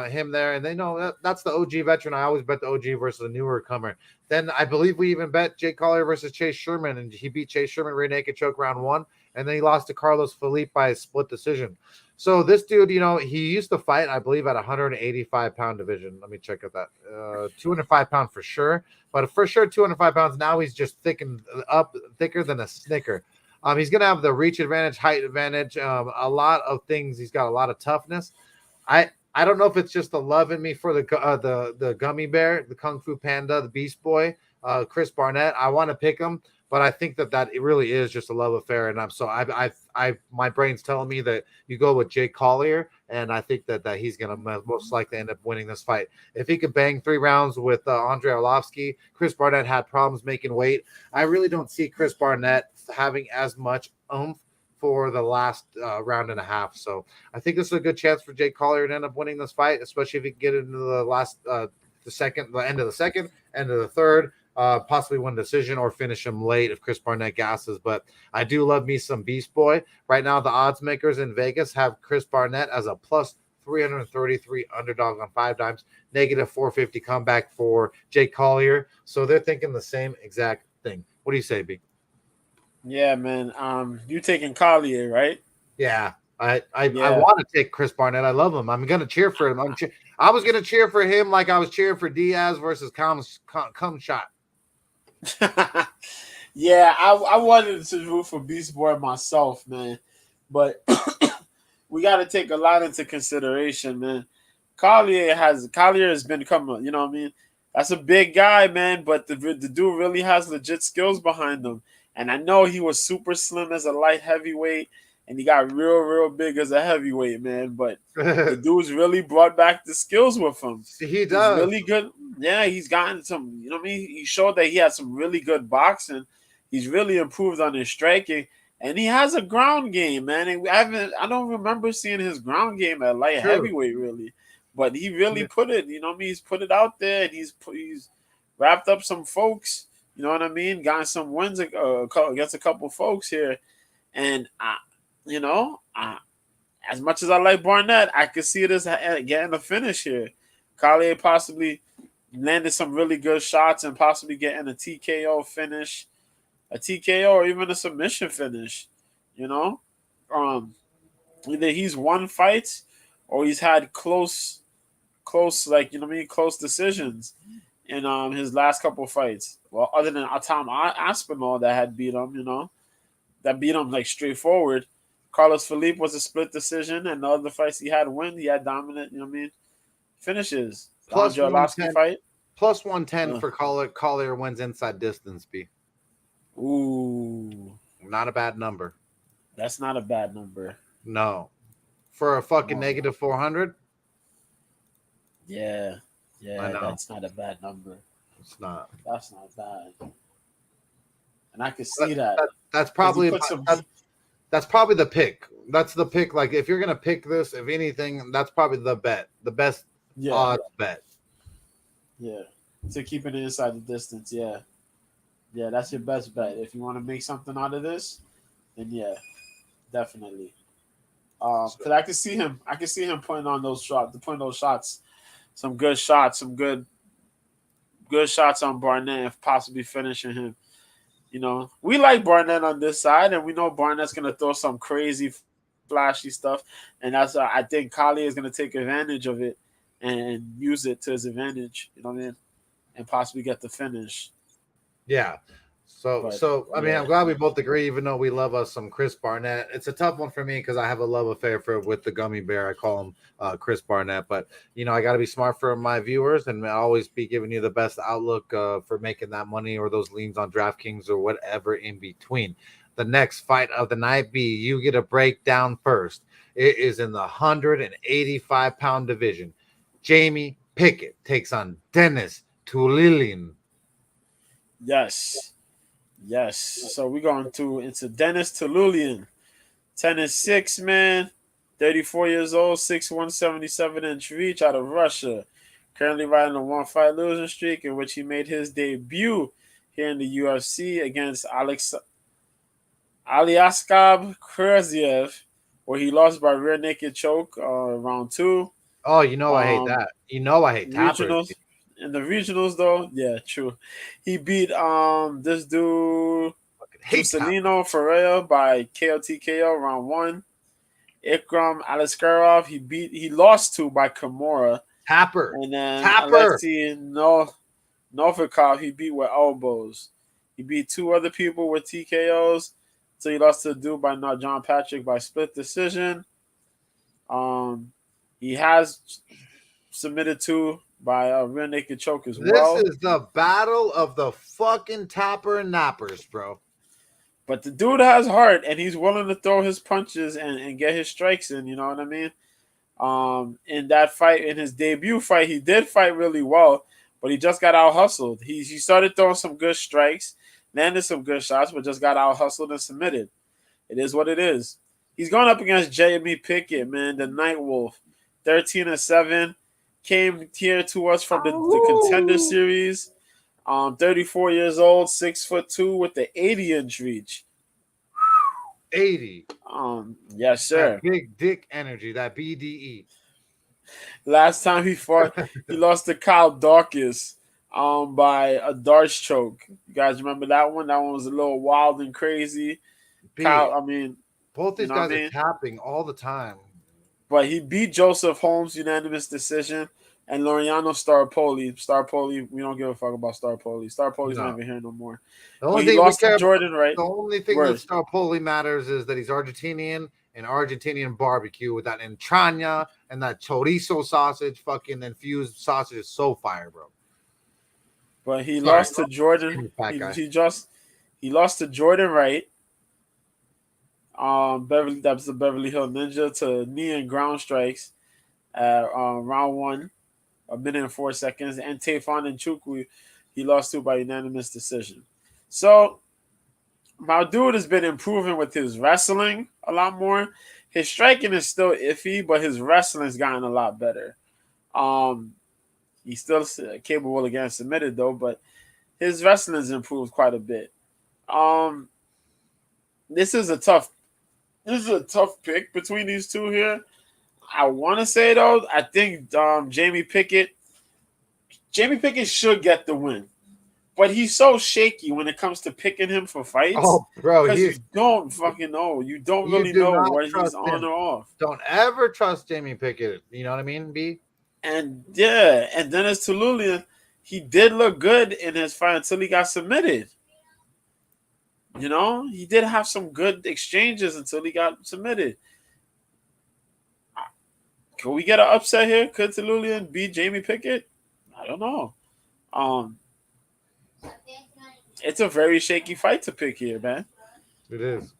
him there. And they know that's the OG veteran. I always bet the OG versus a newer comer. Then I believe we even bet Jake Collier versus Chase Sherman, and he beat Chase Sherman rear naked choke round 1, and then he lost to Carlos Felipe by a split decision. So this dude, he used to fight, I believe, at 185-pound division. Let me check out that. 205-pound for sure, but for sure 205 pounds. Now he's just thicker than a Snicker. He's going to have the reach advantage, height advantage, a lot of things. He's got a lot of toughness. I don't know if it's just the love in me for the gummy bear, the Kung Fu Panda, the Beast Boy, Chris Barnett. I want to pick him, but I think that it really is just a love affair. And my brain's telling me that you go with Jake Collier, and I think that he's going to most likely end up winning this fight. If he could bang 3 rounds with Andre Arlovsky, Chris Barnett had problems making weight. I really don't see Chris Barnett having as much oomph for the last round and a half. So I think this is a good chance for Jake Collier to end up winning this fight, especially if he can get into the end of the second, end of the third. Possibly win decision or finish him late if Chris Barnett gasses. But I do love me some Beast Boy. Right now, the odds makers in Vegas have Chris Barnett as a plus 333 underdog on 5 times, negative 450 comeback for Jake Collier. So they're thinking the same exact thing. What do you say, B? Yeah, man. You taking Collier, right? Yeah. I Yeah. want to take Chris Barnett. I love him. I'm gonna cheer for him. I was gonna cheer for him like I was cheering for Diaz versus Cum Shot. Yeah, I wanted to root for Beast Boy myself, man. But we got to take a lot into consideration, man. Collier has been coming, you know what I mean? That's a big guy, man, but the dude really has legit skills behind him. And I know he was super slim as a light heavyweight, and he got real big as a heavyweight, man. But the dude's really brought back the skills with him. He He's does. really good. Yeah, he's gotten some, you know what I mean? He showed that he had some really good boxing. He's really improved on his striking. And he has a ground game, man. And I don't remember seeing his ground game at light heavyweight, really. But he really put it, you know what I mean? He's put it out there, and he's wrapped up some folks, you know what I mean? Got some wins against a couple folks here. And, as much as I like Barnett, I could see it as getting a finish here. Collier possibly landed some really good shots and possibly getting a TKO finish. A TKO or even a submission finish, you know. Either he's won fights or he's had close, like, you know what I mean, close decisions in his last couple fights. Well, other than Tom Aspinall that had beat him, you know, that beat him like straightforward. Carlos Felipe was a split decision, and the other fights he had dominant, you know what I mean, finishes. Plus Andre Arlovski fight. Plus 110 for Collier wins inside distance, B. Ooh. Not a bad number. That's not a bad number. No. For a fucking negative 400? Yeah, that's not a bad number. It's not. That's not bad. And I can see that. That's probably that's probably the pick. That's the pick. Like, if you're gonna pick this, if anything, that's probably the bet. The best odds bet. Yeah. To keep it inside the distance, yeah. Yeah, that's your best bet. If you want to make something out of this, then yeah, definitely. Because I can see him putting on those shots, some good shots on Barnett, and possibly finishing him. You know, we like Barnett on this side, and we know Barnett's gonna throw some crazy, flashy stuff, and that's I think Collier is gonna take advantage of it and use it to his advantage. You know what I mean, and possibly get the finish. Yeah. So I mean, I'm glad we both agree, even though we love us some Chris Barnett. It's a tough one for me because I have a love affair with the gummy bear. I call him Chris Barnett, but you know, I got to be smart for my viewers and I'll always be giving you the best outlook for making that money or those leans on DraftKings or whatever in between. The next fight of the night, B, you get a breakdown first. It is in the 185-pound division. Jamie Pickett takes on Dennis Tulilin. Yes. So we're going into Dennis Tulilin. 10-6, man. 34 years old, 6'1", 177-inch reach out of Russia. Currently riding a 1-fight losing streak in which he made his debut here in the UFC against Aliaskar Kurziev, where he lost by rear naked choke round 2. Oh, you know I hate that. You know I hate regionals. In the regionals, though, yeah, true. He beat this dude Juscelino Ferreira by KO round 1. Ikram Aliskerov he lost to by Kimura. Tapper. And then Alexei Novikov he beat with elbows. He beat 2 other people with TKOs. So he lost to a dude by John Patrick by split decision. He has submitted 2 by a rear naked choke as well. This is the battle of the fucking Tapper and Nappers, bro. But the dude has heart, and he's willing to throw his punches and get his strikes in. You know what I mean? In that fight, in his debut fight, he did fight really well, but he just got out hustled. He started throwing some good strikes, landed some good shots, but just got out hustled and submitted. It is what it is. He's going up against Jamie Pickett, man, the Night Wolf, 13-7. Came here to us from the Contender Series. 34 years old, 6'2" with the 80-inch reach. 80. Yes, sir. That big dick energy, that BDE. Last time he fought, he lost to Kyle Dawkins by a darts choke. You guys remember that one? That one was a little wild and crazy. B, both You these know what I guys are mean? tapping all the time. But he beat Joseph Holmes unanimous decision and Laureano Starpoli. Starpoli, we don't give a fuck about Starpoli. Starpoli's not No. even here no more. The But only he thing we lost care to about, Jordan, right? the only thing that Word. Starpoli matters is that he's Argentinian and Argentinian barbecue with that entraña and that chorizo sausage, fucking infused sausage is so fire, bro. But he Sorry, lost to Jordan. fat guy. He lost to Jordan Wright. That was the Beverly Hill Ninja to knee and ground strikes at round 1, 1 minute and 4 seconds. And Tafon and Chukwu, he lost to by unanimous decision. So my dude has been improving with his wrestling a lot more. His striking is still iffy, but his wrestling's gotten a lot better. He's still capable of getting submitted though, but his wrestling's improved quite a bit. This is a tough pick between these two here. I want to say though, I think Jamie Pickett should get the win, but he's so shaky when it comes to picking him for fights. Oh, bro, because you don't fucking know. You don't really know what he's on or off. Don't ever trust Jamie Pickett. You know what I mean, B? And yeah, and Dennis Tululian, he did look good in his fight until he got submitted. You know, he did have some good exchanges until he got submitted. Can we get an upset here? Could Tululian beat Jamie Pickett? I don't know. It's a very shaky fight to pick here, man. It is.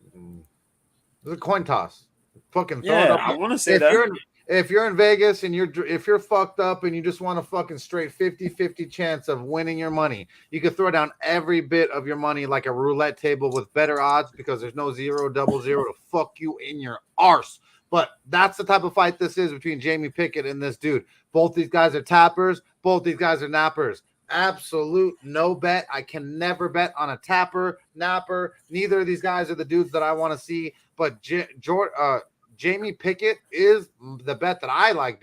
It's a coin toss. Fucking throw yeah, it up. I want to say that. If you're in Vegas and if you're fucked up and you just want a fucking straight 50-50 chance of winning your money, you could throw down every bit of your money like a roulette table with better odds because there's no 0, 0 to fuck you in your arse. But that's the type of fight this is between Jamie Pickett and this dude. Both these guys are tappers. Both these guys are nappers. Absolute no bet. I can never bet on a tapper, napper. Neither of these guys are the dudes that I want to see. But Jamie Pickett is the bet that I like,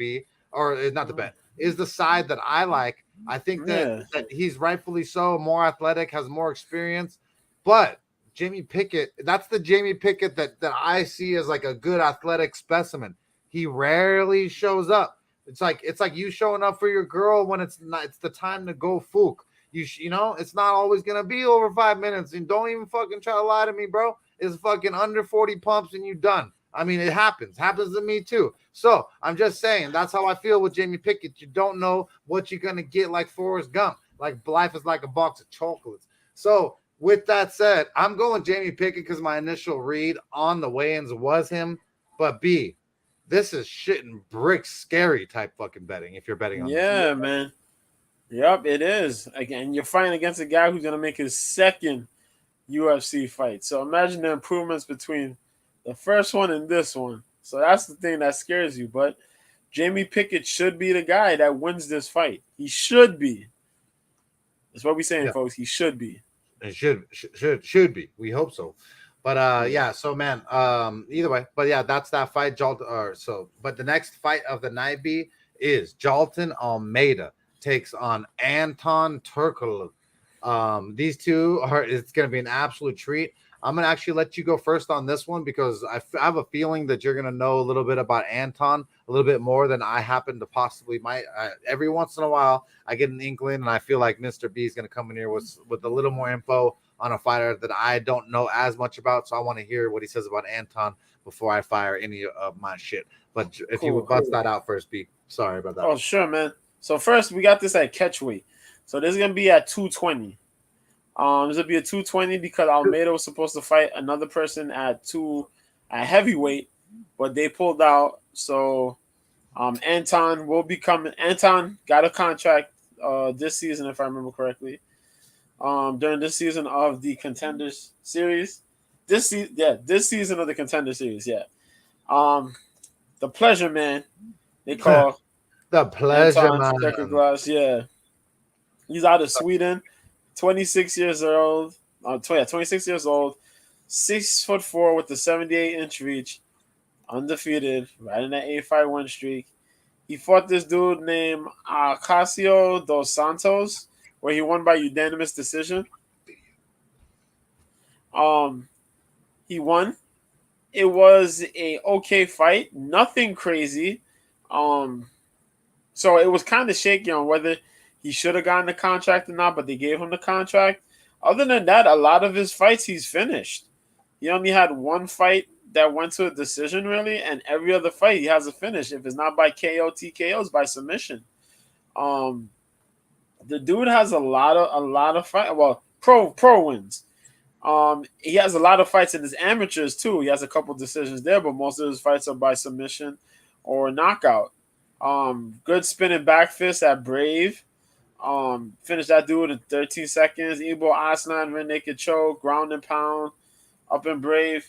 or not the bet, is the side that I like. I think that he's rightfully so, more athletic, has more experience. But Jamie Pickett, that's the Jamie Pickett that I see as like a good athletic specimen. He rarely shows up. It's like you showing up for your girl when it's the time to go fook. You know, it's not always gonna be over 5 minutes. And don't even fucking try to lie to me, bro. It's fucking under 40 pumps and you done. I mean, it happens to me too. So I'm just saying that's how I feel with Jamie Pickett. You don't know what you're gonna get, like Forrest Gump. Like life is like a box of chocolates. So with that said, I'm going Jamie Pickett because my initial read on the weigh-ins was him. But B, this is shit and bricks scary type fucking betting if you're betting on this. Man. Yep, it is. Again, you're fighting against a guy who's gonna make his second UFC fight. So imagine the improvements between the first one and this one. So that's the thing that scares you. But Jamie Pickett should be the guy that wins this fight. He should be. That's what we're saying, folks. He should be. It should be. We hope so. But yeah, so man, either way. But yeah, that's that fight. But the next fight of the night is Jalton Almeida takes on Anton Turkalov. These two it's gonna be an absolute treat. I'm going to actually let you go first on this one because I have a feeling that you're going to know a little bit about Anton, a little bit more than I happen to possibly might. Every once in a while, I get an inkling, and I feel like Mr. B is going to come in here with a little more info on a fighter that I don't know as much about. So I want to hear what he says about Anton before I fire any of my shit. But if you would bust that out first, B. Sorry about that. Oh, sure, man. So first, we got this at catchweight. So this is going to be at 220. This will be a 220 because Almeida was supposed to fight another person at heavyweight, but they pulled out. So Anton will be coming. Anton got a contract this season, if I remember correctly. During this season of the Contenders Series. This season of the Contender Series, yeah. The Pleasure Man, they call the Pleasure Man. Yeah. He's out of Sweden. 26 years old. 26 years old. 6'4" with the 78-inch reach. Undefeated. Riding that 8-5 win streak. He fought this dude named Casio dos Santos, where he won by unanimous decision. Um, he won. It was a okay fight, nothing crazy. Um, so it was kind of shaky on whether he should have gotten the contract or not, but they gave him the contract. Other than that, a lot of his fights he's finished. He only had one fight that went to a decision, really, and every other fight he has a finish. If it's not by KO, TKO, it's by submission. Um, the dude has a lot of fight. Well, pro wins. He has a lot of fights in his amateurs too. He has a couple decisions there, but most of his fights are by submission or knockout. Good spinning back fist at Brave. Finished that dude in 13 seconds. Ibo Aslan, rear naked choke, ground and pound, up in Brave.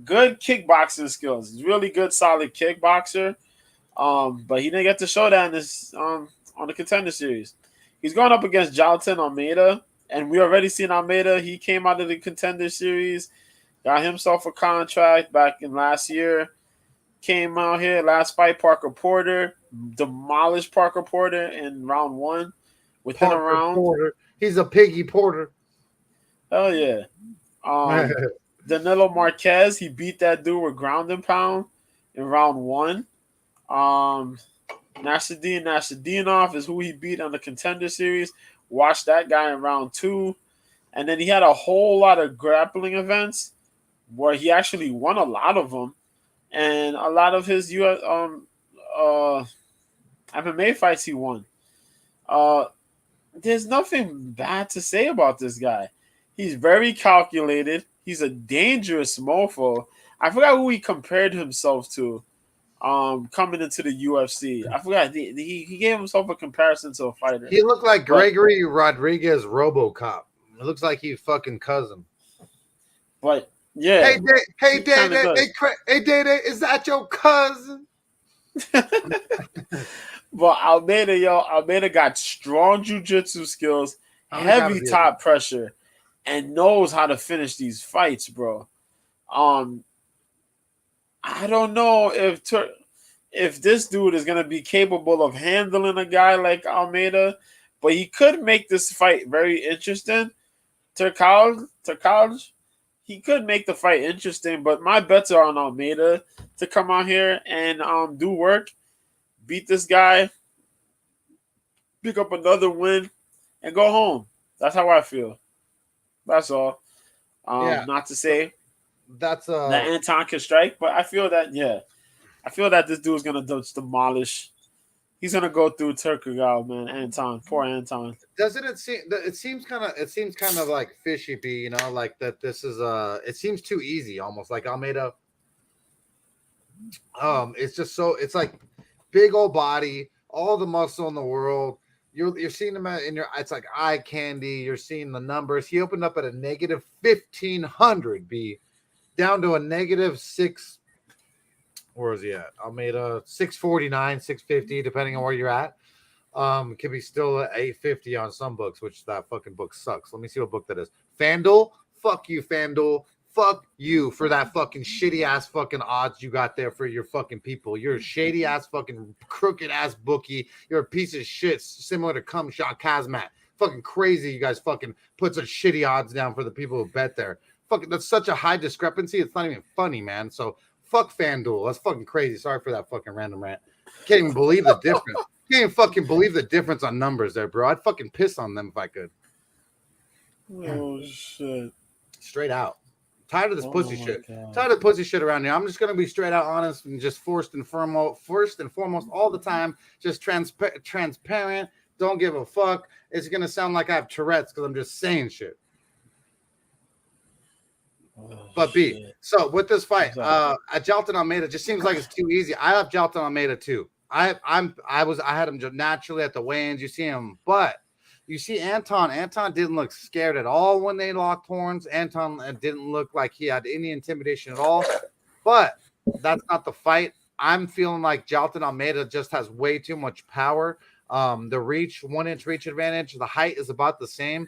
Good kickboxing skills. He's really good, solid kickboxer. But he didn't get to show that in this on the Contender Series. He's going up against Jalton Almeida, and we already seen Almeida. He came out of the Contender Series, got himself a contract back in last year. Came out here last fight, Parker Porter demolished Parker Porter in round 1 within a round. Porter. He's a piggy Porter. Hell yeah. Danilo Marquez, he beat that dude with ground and pound in round 1. Nashadinov is who he beat on the Contender Series. Watched that guy in round 2. And then he had a whole lot of grappling events where he actually won a lot of them. And a lot of his MMA fights he won. There's nothing bad to say about this guy. He's very calculated. He's a dangerous mofo. I forgot who he compared himself to coming into the UFC. I forgot. He gave himself a comparison to a fighter. He looked like Gregory Rodriguez RoboCop. It looks like he fucking cousin. But yeah. Hey, Day, is that your cousin? But Almeida got strong jiu-jitsu skills, heavy top pressure, and knows how to finish these fights, bro. I don't know if this dude is gonna be capable of handling a guy like Almeida, but he could make this fight very interesting. Turkalj, he could make the fight interesting, but my bets are on Almeida to come out here and do work, beat this guy, pick up another win, and go home. That's how I feel. That's all. Not to say that Anton can strike, but I feel that this dude's gonna demolish. He's gonna go through Turkalj, man. Anton, poor Anton. Doesn't it seem? It seems kind of like fishy, you know, like that. This is it seems too easy, almost like Almeida. It's just so. It's like big old body, all the muscle in the world. You're seeing him in your. It's like eye candy. You're seeing the numbers. He opened up at a negative 1,500, down to a negative 6. Where is he at? Almeida 649, 650, depending on where you're at. Could be still at 850 on some books, which that fucking book sucks. Let me see what book that is. FanDuel, fuck you, FanDuel. Fuck you for that fucking shitty ass fucking odds you got there for your fucking people. You're a shady ass fucking crooked ass bookie. You're a piece of shit, similar to Cum Shot Khazmat. Fucking crazy. You guys fucking put such shitty odds down for the people who bet there. Fucking, that's such a high discrepancy. It's not even funny, man. So fuck FanDuel. That's fucking crazy. Sorry for that fucking random rant. Can't even believe the difference. Can't even fucking believe the difference on numbers there, bro. I'd fucking piss on them if I could. Oh shit! Straight out. Tired of this pussy shit. God. Tired of pussy shit around here. I'm just gonna be straight out honest and just first and foremost all the time, just transparent. Don't give a fuck. It's gonna sound like I have Tourette's because I'm just saying shit. But so with this fight, Jalton Almeida just seems like it's too easy. I have Jalton Almeida too. I had him naturally at the weigh-ins. You see him, but you see Anton. Anton didn't look scared at all when they locked horns. Anton didn't look like he had any intimidation at all. But that's not the fight. I'm feeling like Jalton Almeida just has way too much power. The reach, 1-inch reach advantage. The height is about the same.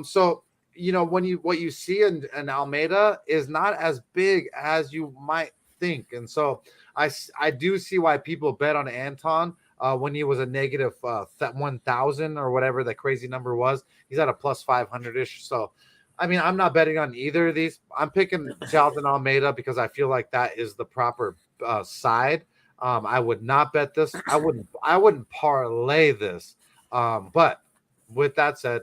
So you know what you see in Almeida is not as big as you might think, and so I do see why people bet on Anton. when he was a negative 1,000 or whatever that crazy number was. He's at a plus 500 ish. So, I mean, I'm not betting on either of these. I'm picking Jailton Almeida because I feel like that is the proper side. I would not bet this. I wouldn't parlay this. But with that said,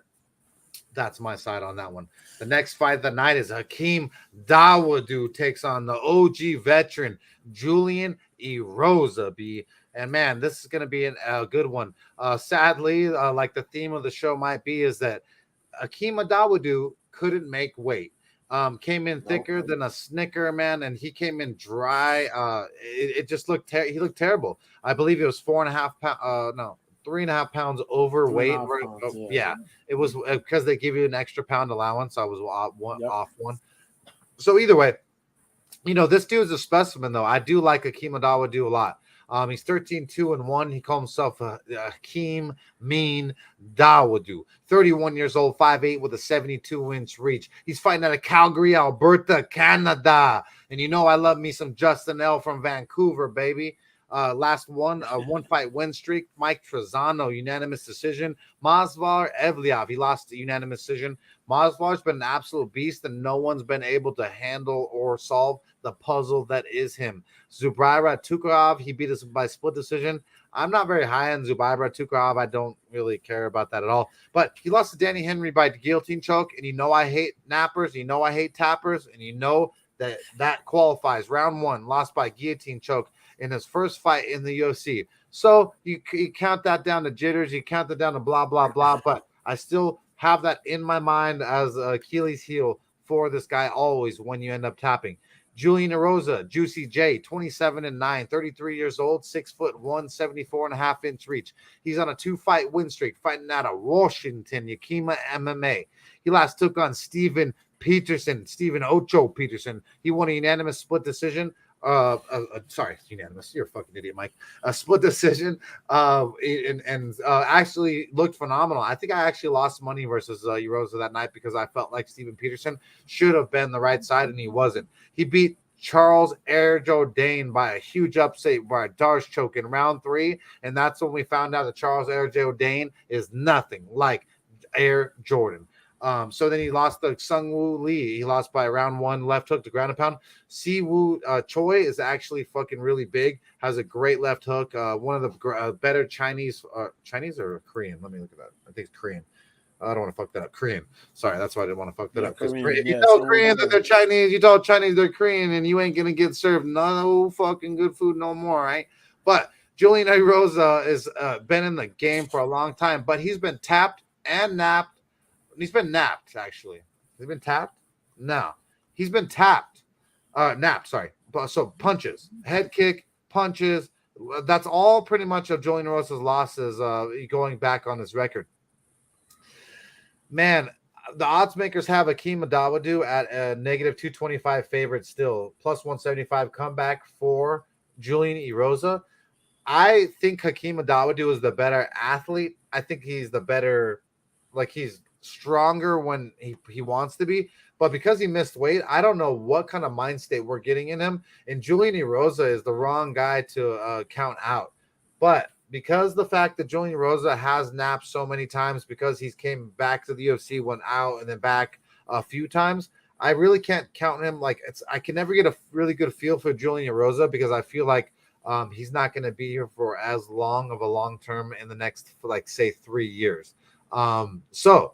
that's my side on that one. The next fight of the night is Hakeem Dawodu takes on the OG veteran Julian Erosa. B. And man, this is going to be a good one. Sadly, like the theme of the show might be, is that Hakeem Dawodu couldn't make weight. Came in thicker than a snicker, man, and he came in dry. It just looked he looked terrible. I believe it was 4.5 pounds. No, 3.5 pounds overweight. Pounds, yeah, it was because they give you an extra pound allowance. I was off one. So either way, this dude's a specimen, though. I do like Hakeem Dawodu a lot. He's 13-2-1. He calls himself Hakeem Mean Dawodu. 31 years old, 5'8", with a 72-inch reach. He's fighting out of Calgary, Alberta, Canada. And I love me some Justin L. from Vancouver, baby. Last one fight win streak. Mike Trezano, unanimous decision. Masvar Evliov, he lost the unanimous decision. Masvar's been an absolute beast, and no one's been able to handle or solve the puzzle that is him. Zubaira Tukhugov, he beat us by split decision. I'm not very high on Zubaira Tukhugov. I don't really care about that at all. But he lost to Danny Henry by guillotine choke, and I hate nappers, I hate tappers, and that qualifies. Round 1, lost by guillotine choke in his first fight in the UFC. So you count that down to jitters, you count that down to blah, blah, blah, but I still have that in my mind as Achilles heel for this guy always when you end up tapping. Julian Erosa, Juicy J, 27-9, 33 years old, 6'1", 74.5-inch reach. He's on a 2-fight win streak, fighting out of Washington, Yakima MMA. He last took on Stephen Ocho Peterson. He won a unanimous split decision. Sorry, unanimous. You're a fucking idiot, Mike. A split decision. And actually looked phenomenal. I think I actually lost money versus Erosa that night because I felt like Stephen Peterson should have been the right side, and he wasn't. He beat Charles Jourdain by a huge upset by a Darce choke in round 3, and that's when we found out that Charles Jourdain is nothing like Air Jordan. So then he lost to Sungwoo Lee. He lost by round 1, left hook to ground and pound. Siwoo Choi is actually fucking really big, has a great left hook. One of the better Chinese or Korean. Let me look at that. I think it's Korean. I don't want to fuck that up. Korean. Sorry, that's why I didn't want to fuck that up. Because you tell Korean that they're Chinese, you tell Chinese they're Korean, and you ain't going to get served no fucking good food no more, right? But Julian Erosa has been in the game for a long time, but he's been tapped and napped. He's been napped, actually. He's been tapped? No. He's been tapped. Napped, sorry. So punches. Head kick, punches. That's all pretty much of Julian Erosa's losses going back on his record. Man, the odds makers have Hakeem Dawodu at a negative 225 favorite still. Plus 175 comeback for Julian Erosa. I think Hakeem Dawodu is the better athlete. I think he's the better, he's stronger when he wants to be, but because he missed weight, I don't know what kind of mind state we're getting in him, and Julian Erosa is the wrong guy to count out. But because the fact that Julian Erosa has napped so many times, because he's came back to the UFC, went out and then back a few times, I really can't count him. I can never get a really good feel for Julian Erosa because I feel like he's not going to be here for as long of a long term in the next, say 3 years. So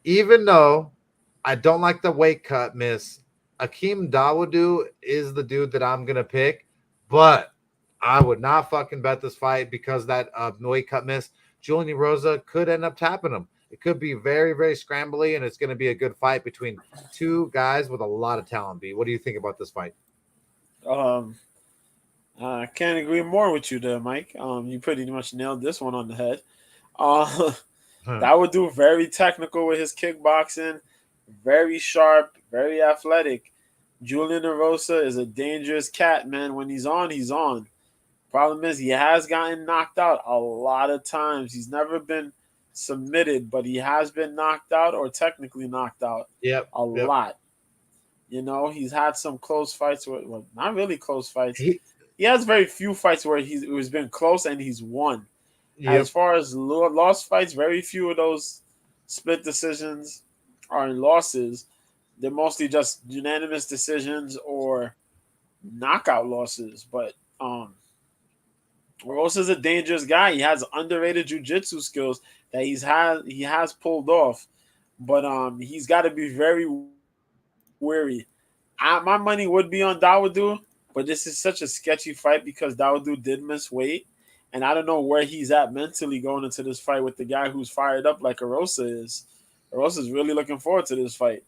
even though I don't like the weight cut miss, Hakeem Dawodu is the dude that I'm going to pick, but I would not fucking bet this fight because that weight cut miss. Julian Erosa could end up tapping him. It could be very, very scrambly, and it's going to be a good fight between two guys with a lot of talent. B, what do you think about this fight? I can't agree more with you there, Mike. You pretty much nailed this one on the head. That would do very technical with his kickboxing, very sharp, very athletic. Julian Erosa is a dangerous cat, man. When he's on, he's on. Problem is, he has gotten knocked out a lot of times. He's never been submitted, but he has been knocked out or technically knocked out. Lot. He's had some close fights. Well, not really close fights. he has very few fights where it was been close and he's won. Yep. As far as lost fights, very few of those split decisions are in losses. They're mostly just unanimous decisions or knockout losses. But Rosa's a dangerous guy. He has underrated jiu-jitsu skills that he has pulled off. But he's got to be very wary. My money would be on Dawoodu, but this is such a sketchy fight because Dawoodu did miss weight. And I don't know where he's at mentally going into this fight with the guy who's fired up like Arosa is. Arosa's really looking forward to this fight.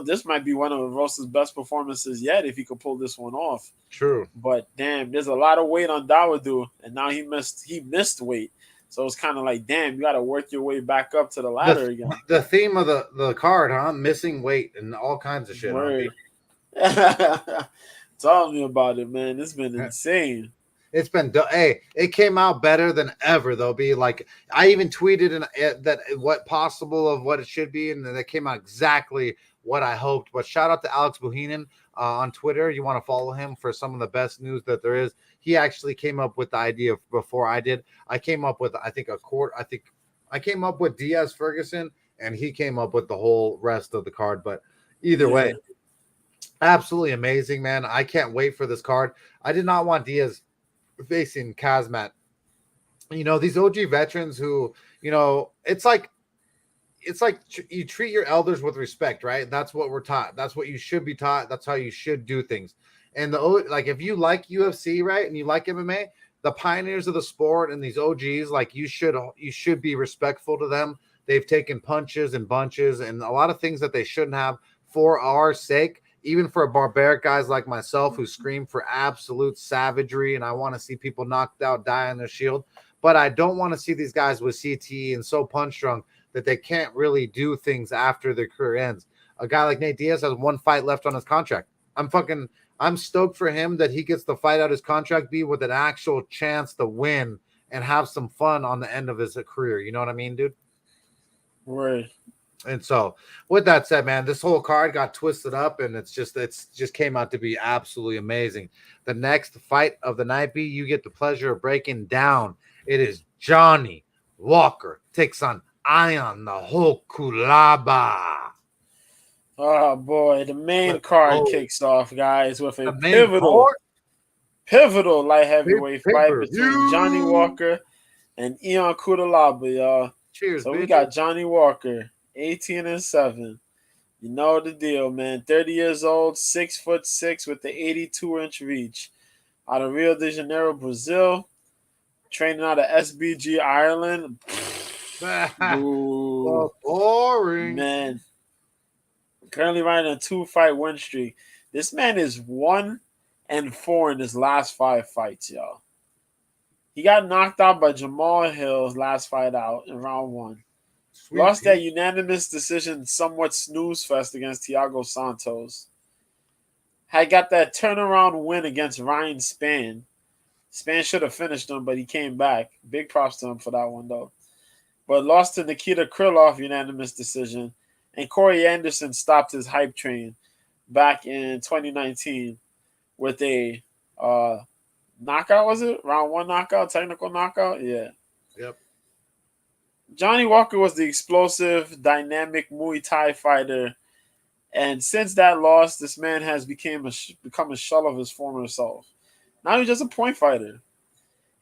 This might be one of Arosa's best performances yet if he could pull this one off. True. But damn, there's a lot of weight on Dawoodu, and now he missed weight. So it's kind of like, damn, you got to work your way back up to the ladder again. The theme of the card, huh? Missing weight and all kinds of shit. Tell me about it, man. It's been insane. It's been it came out better than ever though. Be like, I even tweeted that what possible of what it should be, and then it came out exactly what I hoped. But shout out to Alex Buhinen on Twitter. You want to follow him for some of the best news that there is. He actually came up with the idea before I did. I came up with I came up with Diaz Ferguson, and he came up with the whole rest of the card. But either way, absolutely amazing, man. I can't wait for this card. I did not want Diaz facing Khazmat. These OG veterans who, it's like you treat your elders with respect, right? That's what we're taught. That's what you should be taught. That's how you should do things. And if you like UFC, right, and you like MMA, the pioneers of the sport and these OGs, like you should be respectful to them. They've taken punches and bunches and a lot of things that they shouldn't have for our sake. Even for barbaric guys like myself who scream for absolute savagery and I want to see people knocked out, die on their shield. But I don't want to see these guys with CTE and so punch drunk that they can't really do things after their career ends. A guy like Nate Diaz has one fight left on his contract. I'm stoked for him that he gets the fight out his contract be with an actual chance to win and have some fun on the end of his career. You know what I mean, dude? Right. And so with that said, man, this whole card got twisted up and it's just came out to be absolutely amazing. The next fight of the night, B, you get the pleasure of breaking down. It is Johnny Walker takes on Ion the Hokulaba. Oh boy, the main card kicks off, guys, with a pivotal light heavyweight fight between Johnny Walker and Ion Cutelaba, y'all. Cheers, so bitch. We got Johnny Walker, 18-7. You know the deal, man. 30 years old, 6'6" with the 82-inch reach. Out of Rio de Janeiro, Brazil. Training out of SBG, Ireland. Boring. Man. Currently riding a 2-fight win streak. This man is 1-4 in his last 5 fights, y'all. He got knocked out by Jamal Hill's last fight out in round 1. Lost that unanimous decision, somewhat snooze fest against Thiago Santos. Had got that turnaround win against Ryan Spann. Spann should have finished him, but he came back. Big props to him for that one, though. But lost to Nikita Krylov unanimous decision. And Corey Anderson stopped his hype train back in 2019 with a knockout, was it? Round 1 knockout, technical knockout? Yeah. Yep. Johnny Walker was the explosive, dynamic Muay Thai fighter. And since that loss, this man has become a shell of his former self. Now he's just a point fighter.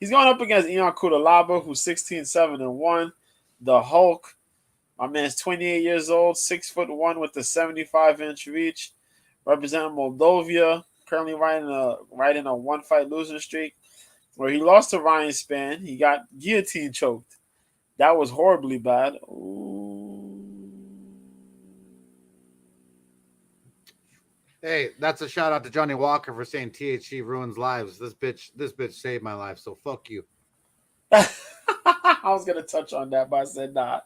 He's going up against Ion Cutelaba, who's 16-7-1. The Hulk. My man's 28 years old, 6'1" with the 75-inch reach. Representing Moldova. Currently riding a 1-fight losing streak. Where he lost to Ryan Spann. He got guillotine choked. That was horribly bad. Ooh. Hey, that's a shout out to Johnny Walker for saying THC ruins lives. This bitch saved my life, so fuck you. I was gonna touch on that, but I said nah.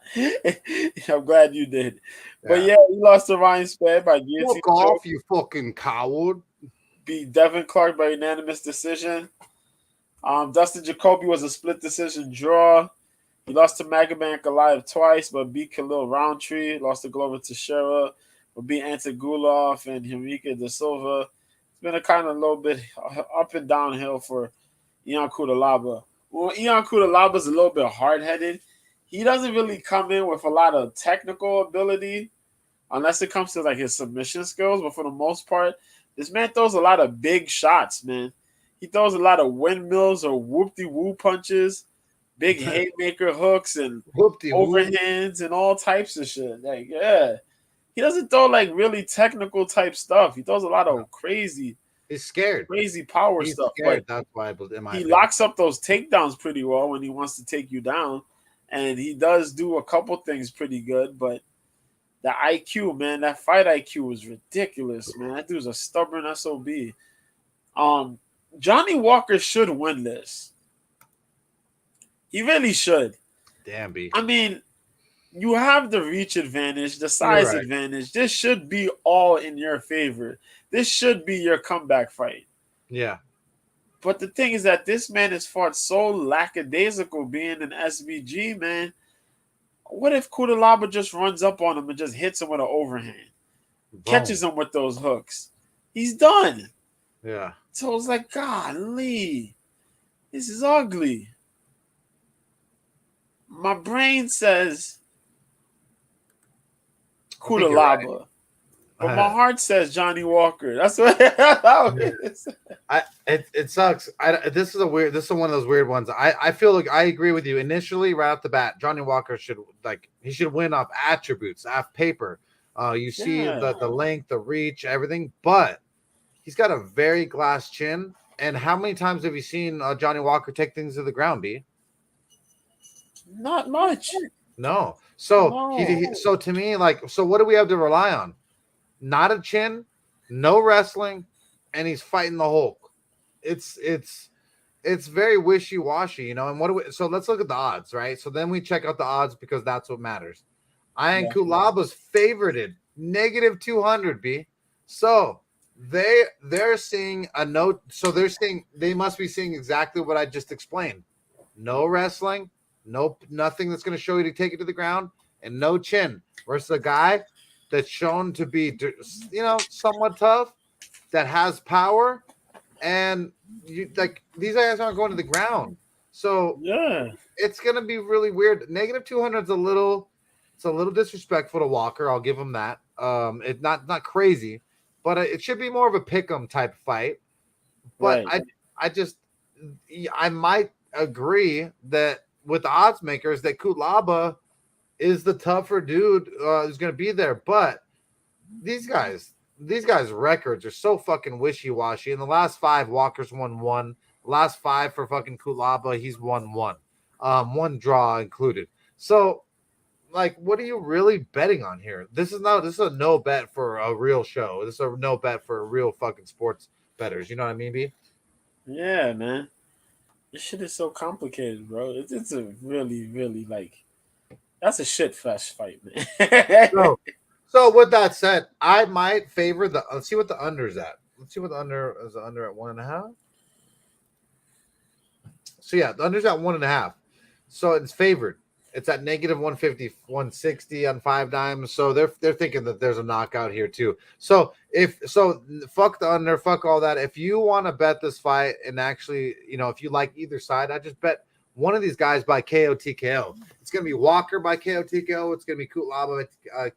I'm glad you did. Yeah. But yeah, he lost to Ryan Spann by guillotine. Fuck off, you fucking coward. Beat Devin Clark by unanimous decision. Dustin Jacoby was a split decision draw. He lost to Magomed Ankalaev twice, but beat Khalil Roundtree. Lost to Glover Teixeira, but beat Ante Gulov and Henrique da Silva It's been a kind of little bit up and downhill for Ion Cutelaba. Well, Ion Cutelaba's a little bit hard headed. He doesn't really come in with a lot of technical ability unless it comes to like his submission skills. But for the most part, this man throws a lot of big shots, man. He throws a lot of windmills or whoop-de-woo punches, big haymaker hooks and overhands and all types of shit. Like, yeah. He doesn't throw like really technical type stuff. He throws a lot of crazy. He's scared. Crazy power He's stuff. Scared. But that's why he locks up those takedowns pretty well when he wants to take you down. And he does do a couple things pretty good, but the IQ, man, that fight IQ was ridiculous, man. That dude's a stubborn SOB. Johnny Walker should win this. He really should. Damn, B. I mean, you have the reach advantage, the size advantage. This should be all in your favor. This should be your comeback fight. Yeah. But the thing is that this man has fought so lackadaisical being an SBG, man. What if Cutelaba just runs up on him and just hits him with an overhand? Boom. Catches him with those hooks. He's done. Yeah. So it's like, golly, this is ugly. My brain says Cutelaba. But my heart says Johnny Walker. That's what it is. It sucks. This is one of those weird ones. I feel like I agree with you. Initially, right off the bat, Johnny Walker should win off attributes, off paper. You see the length, the reach, everything, but he's got a very glass chin. And how many times have you seen Johnny Walker take things to the ground, B? Not much. No. So so to me, so what do we have to rely on? Not a chin, no wrestling, and he's fighting the Hulk. It's very wishy-washy, you know. And so let's look at the odds, right? So then we check out the odds because that's what matters. Ion Cutelaba's favorited -200, B. So they're seeing a note. So they must be seeing exactly what I just explained. No wrestling, nothing that's going to show you to take it to the ground, and no chin versus a guy that's shown to be, you know, somewhat tough, that has power, and these guys aren't going to the ground. So yeah, it's gonna be really weird. -200 is a little disrespectful to Walker. I'll give him that. It's not crazy, but it should be more of a pick'em type fight. But I might agree that with the odds makers that Cutelaba is the tougher dude who's going to be there. But these guys' records are so fucking wishy-washy. In the last 5, Walker's won 1. Last 5 for fucking Cutelaba, he's won 1. 1 draw included. So, what are you really betting on here? This is a no bet for a real show. This is a no bet for a real fucking sports bettors. You know what I mean, B? Yeah, man. This shit is so complicated, bro. It's a really, really that's a shit fest fight, man. So with that said, I might favor let's see what the under's at. Let's see what the under is. The under at 1.5. So yeah, the under's at 1.5. So it's favored. It's at -150, 160 on 5 dimes. So they're thinking that there's a knockout here too. So fuck the under, fuck all that. If you want to bet this fight and actually, you know, if you like either side, I just bet one of these guys by KO TKO. It's gonna be Walker by KO TKO. It's gonna be Cutelaba by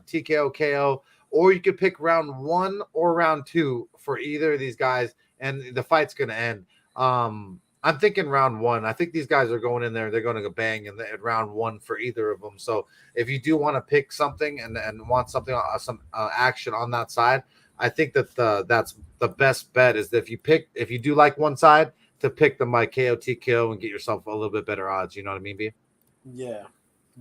TKO KO. Or you could pick round 1 or round 2 for either of these guys, and the fight's gonna end. I'm thinking round 1. I think these guys are going in there. They're going to go bang in round 1 for either of them. So if you do want to pick something and want something, some action on that side, I think that that's the best bet is that if you do like one side, to pick them by KO TKO and get yourself a little bit better odds. You know what I mean, B? Yeah.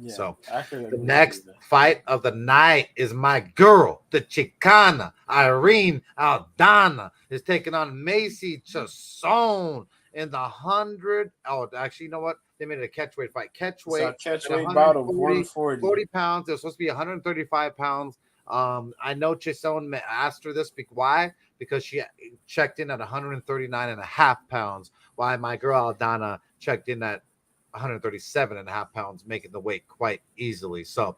So the next fight of the night is my girl, the Chicana, Irene Aldana, is taking on Macy Chiasson in the 100. Oh, actually, you know what? They made it a catchweight fight. Catchweight bout of 140. 40 pounds. It was supposed to be 135 pounds. I know Chiasson asked her this. Why? Because she checked in at 139.5 pounds, while my girl Aldana checked in at 137.5 pounds, making the weight quite easily. So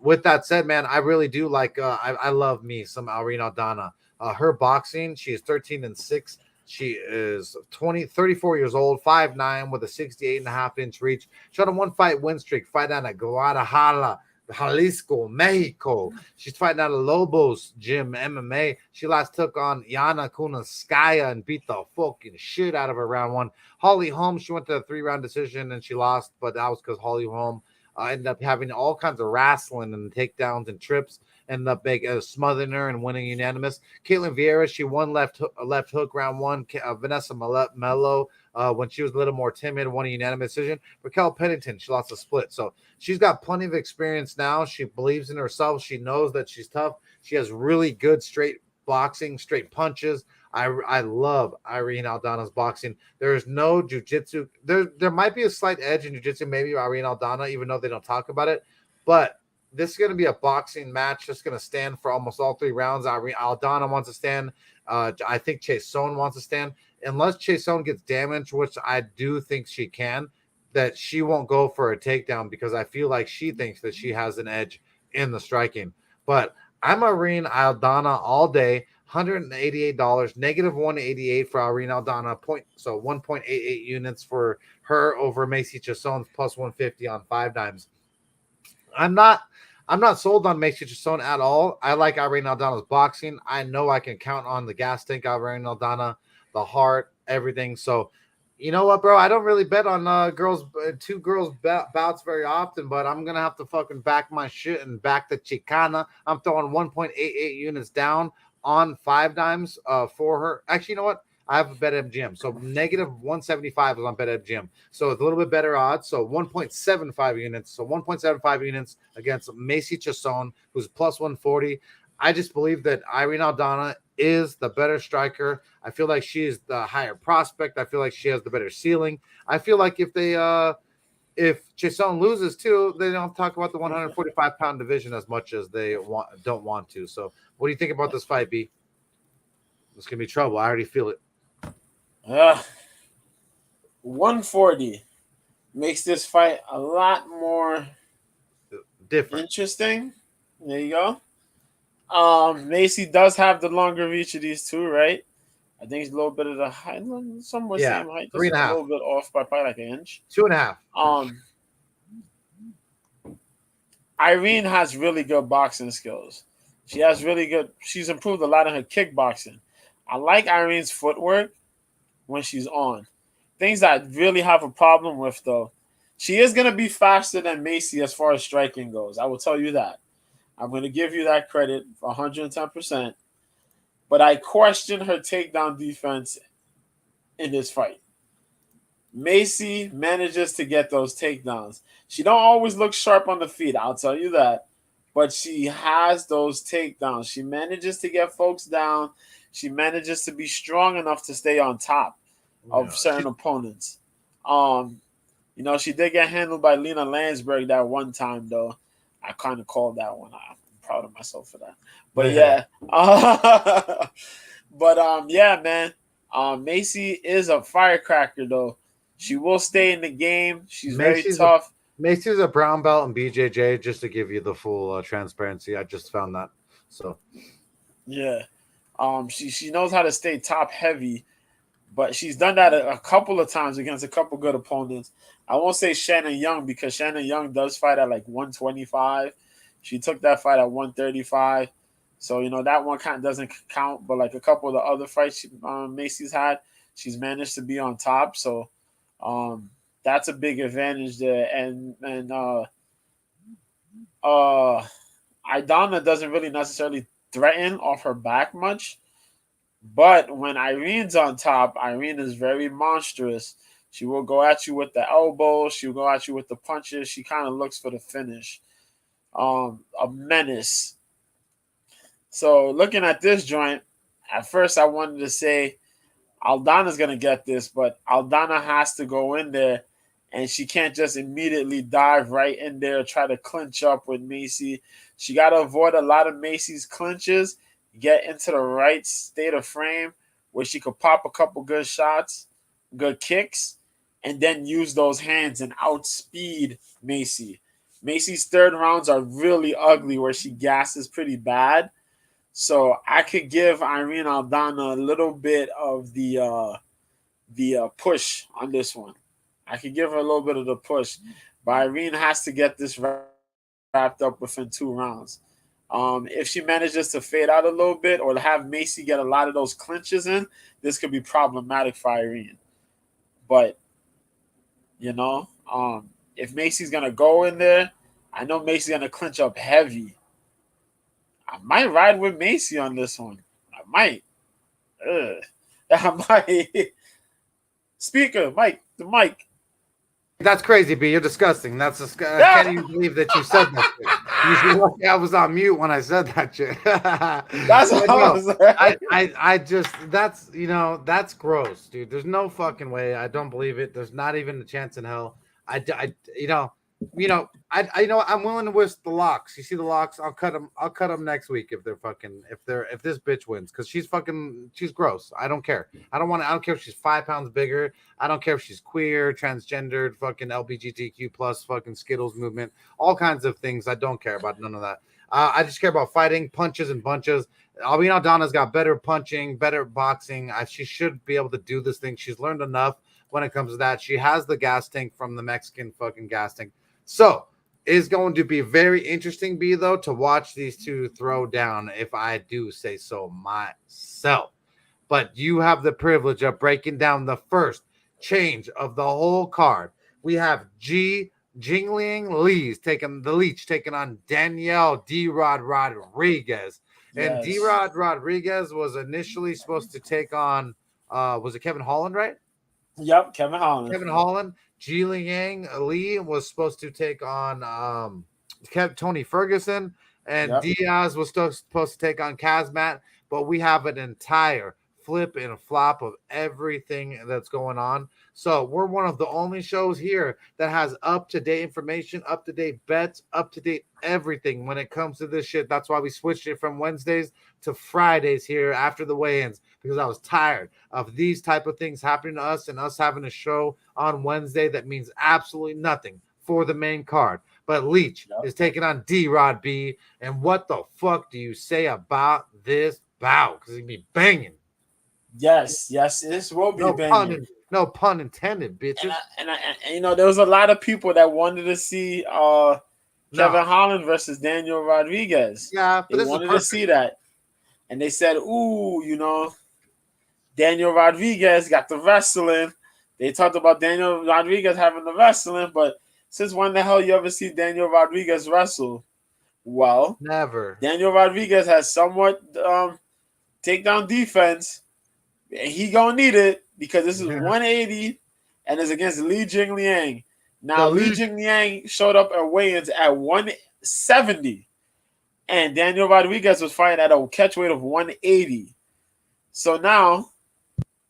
with that said, man, I really do like I love me some Irene Aldana. Her boxing, she is 13-6. She is 34 years old, 5'9", with a 68.5-inch reach. She had a one-fight win streak, fight down at Guadalajara, Jalisco, Mexico. She's fighting out of Lobos Gym MMA. She last took on Yana Kunitskaya and beat the fucking shit out of her round one. Holly Holm, she went to a 3-round decision and she lost, but that was because Holly Holm ended up having all kinds of wrestling and takedowns and trips, ended up smothering her and winning unanimous. Caitlin Vieira, she won left hook round one. Vanessa Mello, when she was a little more timid, won a unanimous decision. Raquel Pennington, she lost a split. So she's got plenty of experience now. She believes in herself. She knows that she's tough. She has really good straight boxing, straight punches. I love Irene Aldana's boxing. There's no jiu-jitsu. There might be a slight edge in jiu-jitsu, maybe Irene Aldana, even though they don't talk about it. But this is going to be a boxing match that's going to stand for almost all 3 rounds. Irene Aldana wants to stand. I think Chiasson wants to stand. Unless Chiasson gets damaged, which I do think she can, that she won't go for a takedown because I feel like she thinks that she has an edge in the striking. But I'm Irene Aldana all day. $188, negative 188 for Irene Aldana. So 1.88 units for her over Macy Chiasson's plus 150 on 5 dimes. I'm not sold on Macy Chiasson at all. I like Irene Aldana's boxing. I know I can count on the gas tank of Irene Aldana, the heart, everything. So, you know what, bro? I don't really bet on two girls bouts very often, but I'm gonna have to fucking back my shit and back the Chicana. I'm throwing 1.88 units down on 5 dimes for her. Actually, you know what? I have a BetMGM. So negative 175 is on BetMGM. So it's a little bit better odds. So 1.75 units. So 1.75 units against Macy Chiasson, who's plus 140. I just believe that Irene Aldana is the better striker. I feel like she is the higher prospect. I feel like she has the better ceiling. I feel like if Chiasson loses too, they don't talk about the 145-pound division as much as they don't want to. So what do you think about this fight, B? It's going to be trouble. I already feel it. 140 makes this fight a lot more different, interesting. There you go. Macy does have the longer reach of these two, right? I think it's a little bit of the height, somewhat same height, just 3.5. a little bit off by probably like an inch. 2.5. Irene has really good boxing skills. She's improved a lot in her kickboxing. I like Irene's footwork when she's on. Things I really have a problem with, though, she is going to be faster than Macy as far as striking goes. I will tell you that. I'm going to give you that credit for 110%. But I question her takedown defense in this fight. Macy manages to get those takedowns. She don't always look sharp on the feet, I'll tell you that. But she has those takedowns. She manages to get folks down. She manages to be strong enough to stay on top of certain opponents. She did get handled by Lena Landsberg that one time, though. I kind of called that one. I'm proud of myself for that. But yeah. Man. Macy is a firecracker, though. She will stay in the game. She's very tough. Macy's a brown belt in BJJ, just to give you the full transparency. I just found that. So, yeah. She knows how to stay top heavy, but she's done that a couple of times against a couple good opponents. I won't say Shannon Young because Shannon Young does fight at like 125. She took that fight at 135. So, that one kind of doesn't count. But like a couple of the other fights Macy's had, she's managed to be on top. So that's a big advantage there. And Aldana doesn't really necessarily threaten off her back much. But when Irene's on top, Irene is very monstrous. She will go at you with the elbows. She'll go at you with the punches. She kind of looks for the finish. A menace. So looking at this joint, at first I wanted to say Aldana's going to get this, but Aldana has to go in there, and she can't just immediately dive right in there, try to clinch up with Macy. She got to avoid a lot of Macy's clinches, get into the right state of frame where she could pop a couple good shots, good kicks, and then use those hands and outspeed Macy. Macy's third rounds are really ugly where she gasses pretty bad. So I could give Irene Aldana a little bit of the push on this one. I could give her a little bit of the push, but Irene has to get this wrapped up within 2 rounds. If she manages to fade out a little bit or have Macy get a lot of those clinches in, this could be problematic for Irene. But you know, if Macy's gonna go in there, I know Macy's gonna clinch up heavy. I might ride with Macy on this one. I might. I might. Speaker, Mike, the mic. That's crazy, B. You're disgusting. That's I can't even believe that you said that shit. You should be lucky I was on mute when I said that shit. That's no, I just that's that's gross, dude. There's no fucking way. I don't believe it. There's not even a chance in hell. I'm willing to risk the locks. You see the locks? I'll cut them next week if this bitch wins, because she's gross. I don't care. I don't care if she's 5 pounds bigger. I don't care if she's queer, transgendered, fucking LGBTQ plus, fucking Skittles movement, all kinds of things. I don't care about none of that. I just care about fighting, punches and bunches. Irene Aldana's got better punching, better boxing. She should be able to do this thing. She's learned enough when it comes to that. She has the gas tank from the Mexican fucking gas tank. So it's going to be very interesting, B, though, to watch these two throw down, if I do say so myself. But you have the privilege of breaking down the first change of the whole card. We have Jingliang Lee's taking on Danielle D-Rod Rodriguez. Yes. And D-Rod Rodriguez was initially supposed to take on, was it Kevin Holland, right? Yep, Kevin Holland. Jingliang Lee was supposed to take on Tony Ferguson, and Diaz was still supposed to take on Khazmat, but we have an entire flip and flop of everything that's going on. So we're one of the only shows here that has up-to-date information, up-to-date bets, up-to-date everything when it comes to this shit. That's why we switched it from Wednesdays to Fridays here after the weigh-ins, because I was tired of these type of things happening to us and us having a show on Wednesday that means absolutely nothing for the main card. But Leach is taking on D-Rod B. And what the fuck do you say about this bout? Because he'd be banging. Yes, this will be banging. No pun intended, bitches. And there was a lot of people that wanted to see Kevin Holland versus Daniel Rodriguez. Yeah, but they wanted to see that. And they said, ooh, Daniel Rodriguez got the wrestling. They talked about Daniel Rodriguez having the wrestling, but since when the hell you ever see Daniel Rodriguez wrestle? Well, never. Daniel Rodriguez has somewhat takedown defense. He gonna need it because this is 180 and it's against Li Jingliang. Now, Li Jingliang showed up at weigh-ins at 170, and Daniel Rodriguez was fighting at a catch weight of 180. So now,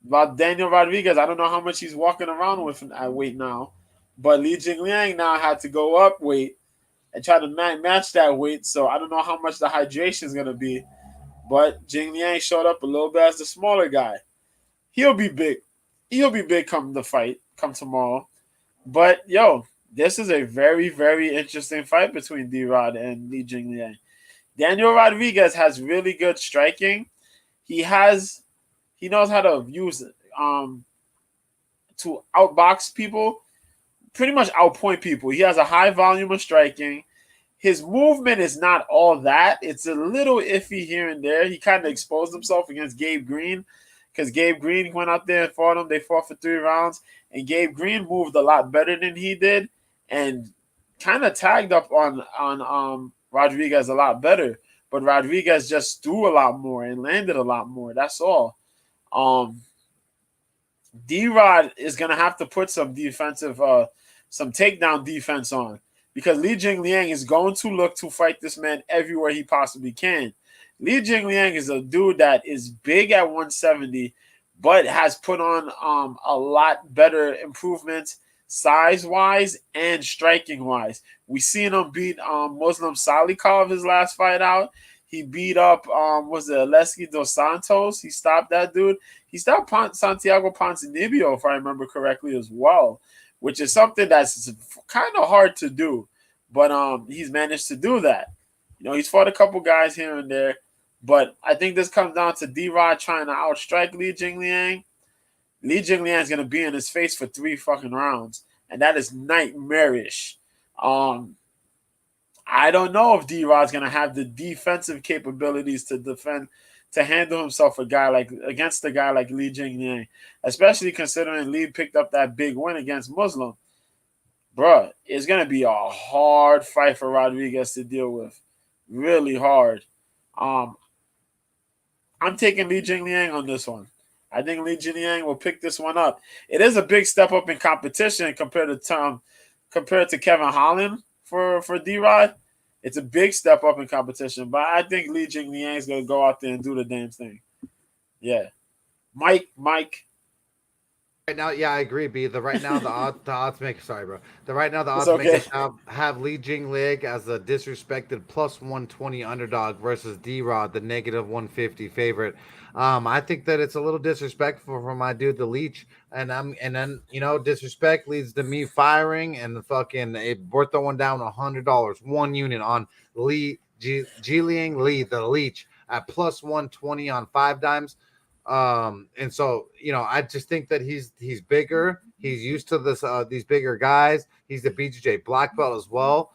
about Daniel Rodriguez, I don't know how much he's walking around with at weight now, but Li Jingliang now had to go up weight and try to match that weight. So I don't know how much the hydration is gonna be, but Jingliang showed up a little bit as the smaller guy. He'll be big. He'll be big come the fight, come tomorrow. But, this is a very, very interesting fight between D-Rod and Li Jingliang. Daniel Rodriguez has really good striking. He knows how to use it to outbox people, pretty much outpoint people. He has a high volume of striking. His movement is not all that. It's a little iffy here and there. He kind of exposed himself against Gabe Green, because Gabe Green went out there and fought him. They fought for 3 rounds, and Gabe Green moved a lot better than he did and kind of tagged up on Rodriguez a lot better. But Rodriguez just threw a lot more and landed a lot more. That's all. D-Rod is going to have to put some defensive, some takedown defense on, because Li Jingliang is going to look to fight this man everywhere he possibly can. Li Jingliang is a dude that is big at 170, but has put on a lot better improvements size-wise and striking-wise. We seen him beat Muslim Salikov his last fight out. He beat up, Aleski dos Santos. He stopped that dude. He stopped Santiago Ponzinibbio, if I remember correctly, as well, which is something that's kind of hard to do. But he's managed to do that. He's fought a couple guys here and there. But I think this comes down to D-Rod trying to outstrike Li Jingliang. Li Jingliang is going to be in his face for 3 fucking rounds, and that is nightmarish. I don't know if D-Rod's going to have the defensive capabilities to defend, to handle himself against a guy like Li Jingliang, especially considering Li picked up that big win against Muslim. Bruh, it's going to be a hard fight for Rodriguez to deal with. Really hard. I'm taking Li Jingliang on this one. I think Li Jingliang will pick this one up. It is a big step up in competition compared to Kevin Holland for D-Rod. It's a big step up in competition, but I think Li Jingliang is going to go out there and do the damn thing. Yeah. Mike. Right now, yeah, I agree. Right now the odds make have Li Jingliang as the disrespected plus 120 underdog versus D-Rod, the negative 150 favorite. I think that it's a little disrespectful for my dude the Leech, and then disrespect leads to me firing and we're throwing down $100, 1 unit on Jiliang Li the Leech at plus 120 on 5 dimes. And so I just think that he's bigger. He's used to these bigger guys. He's the BJJ black belt as well.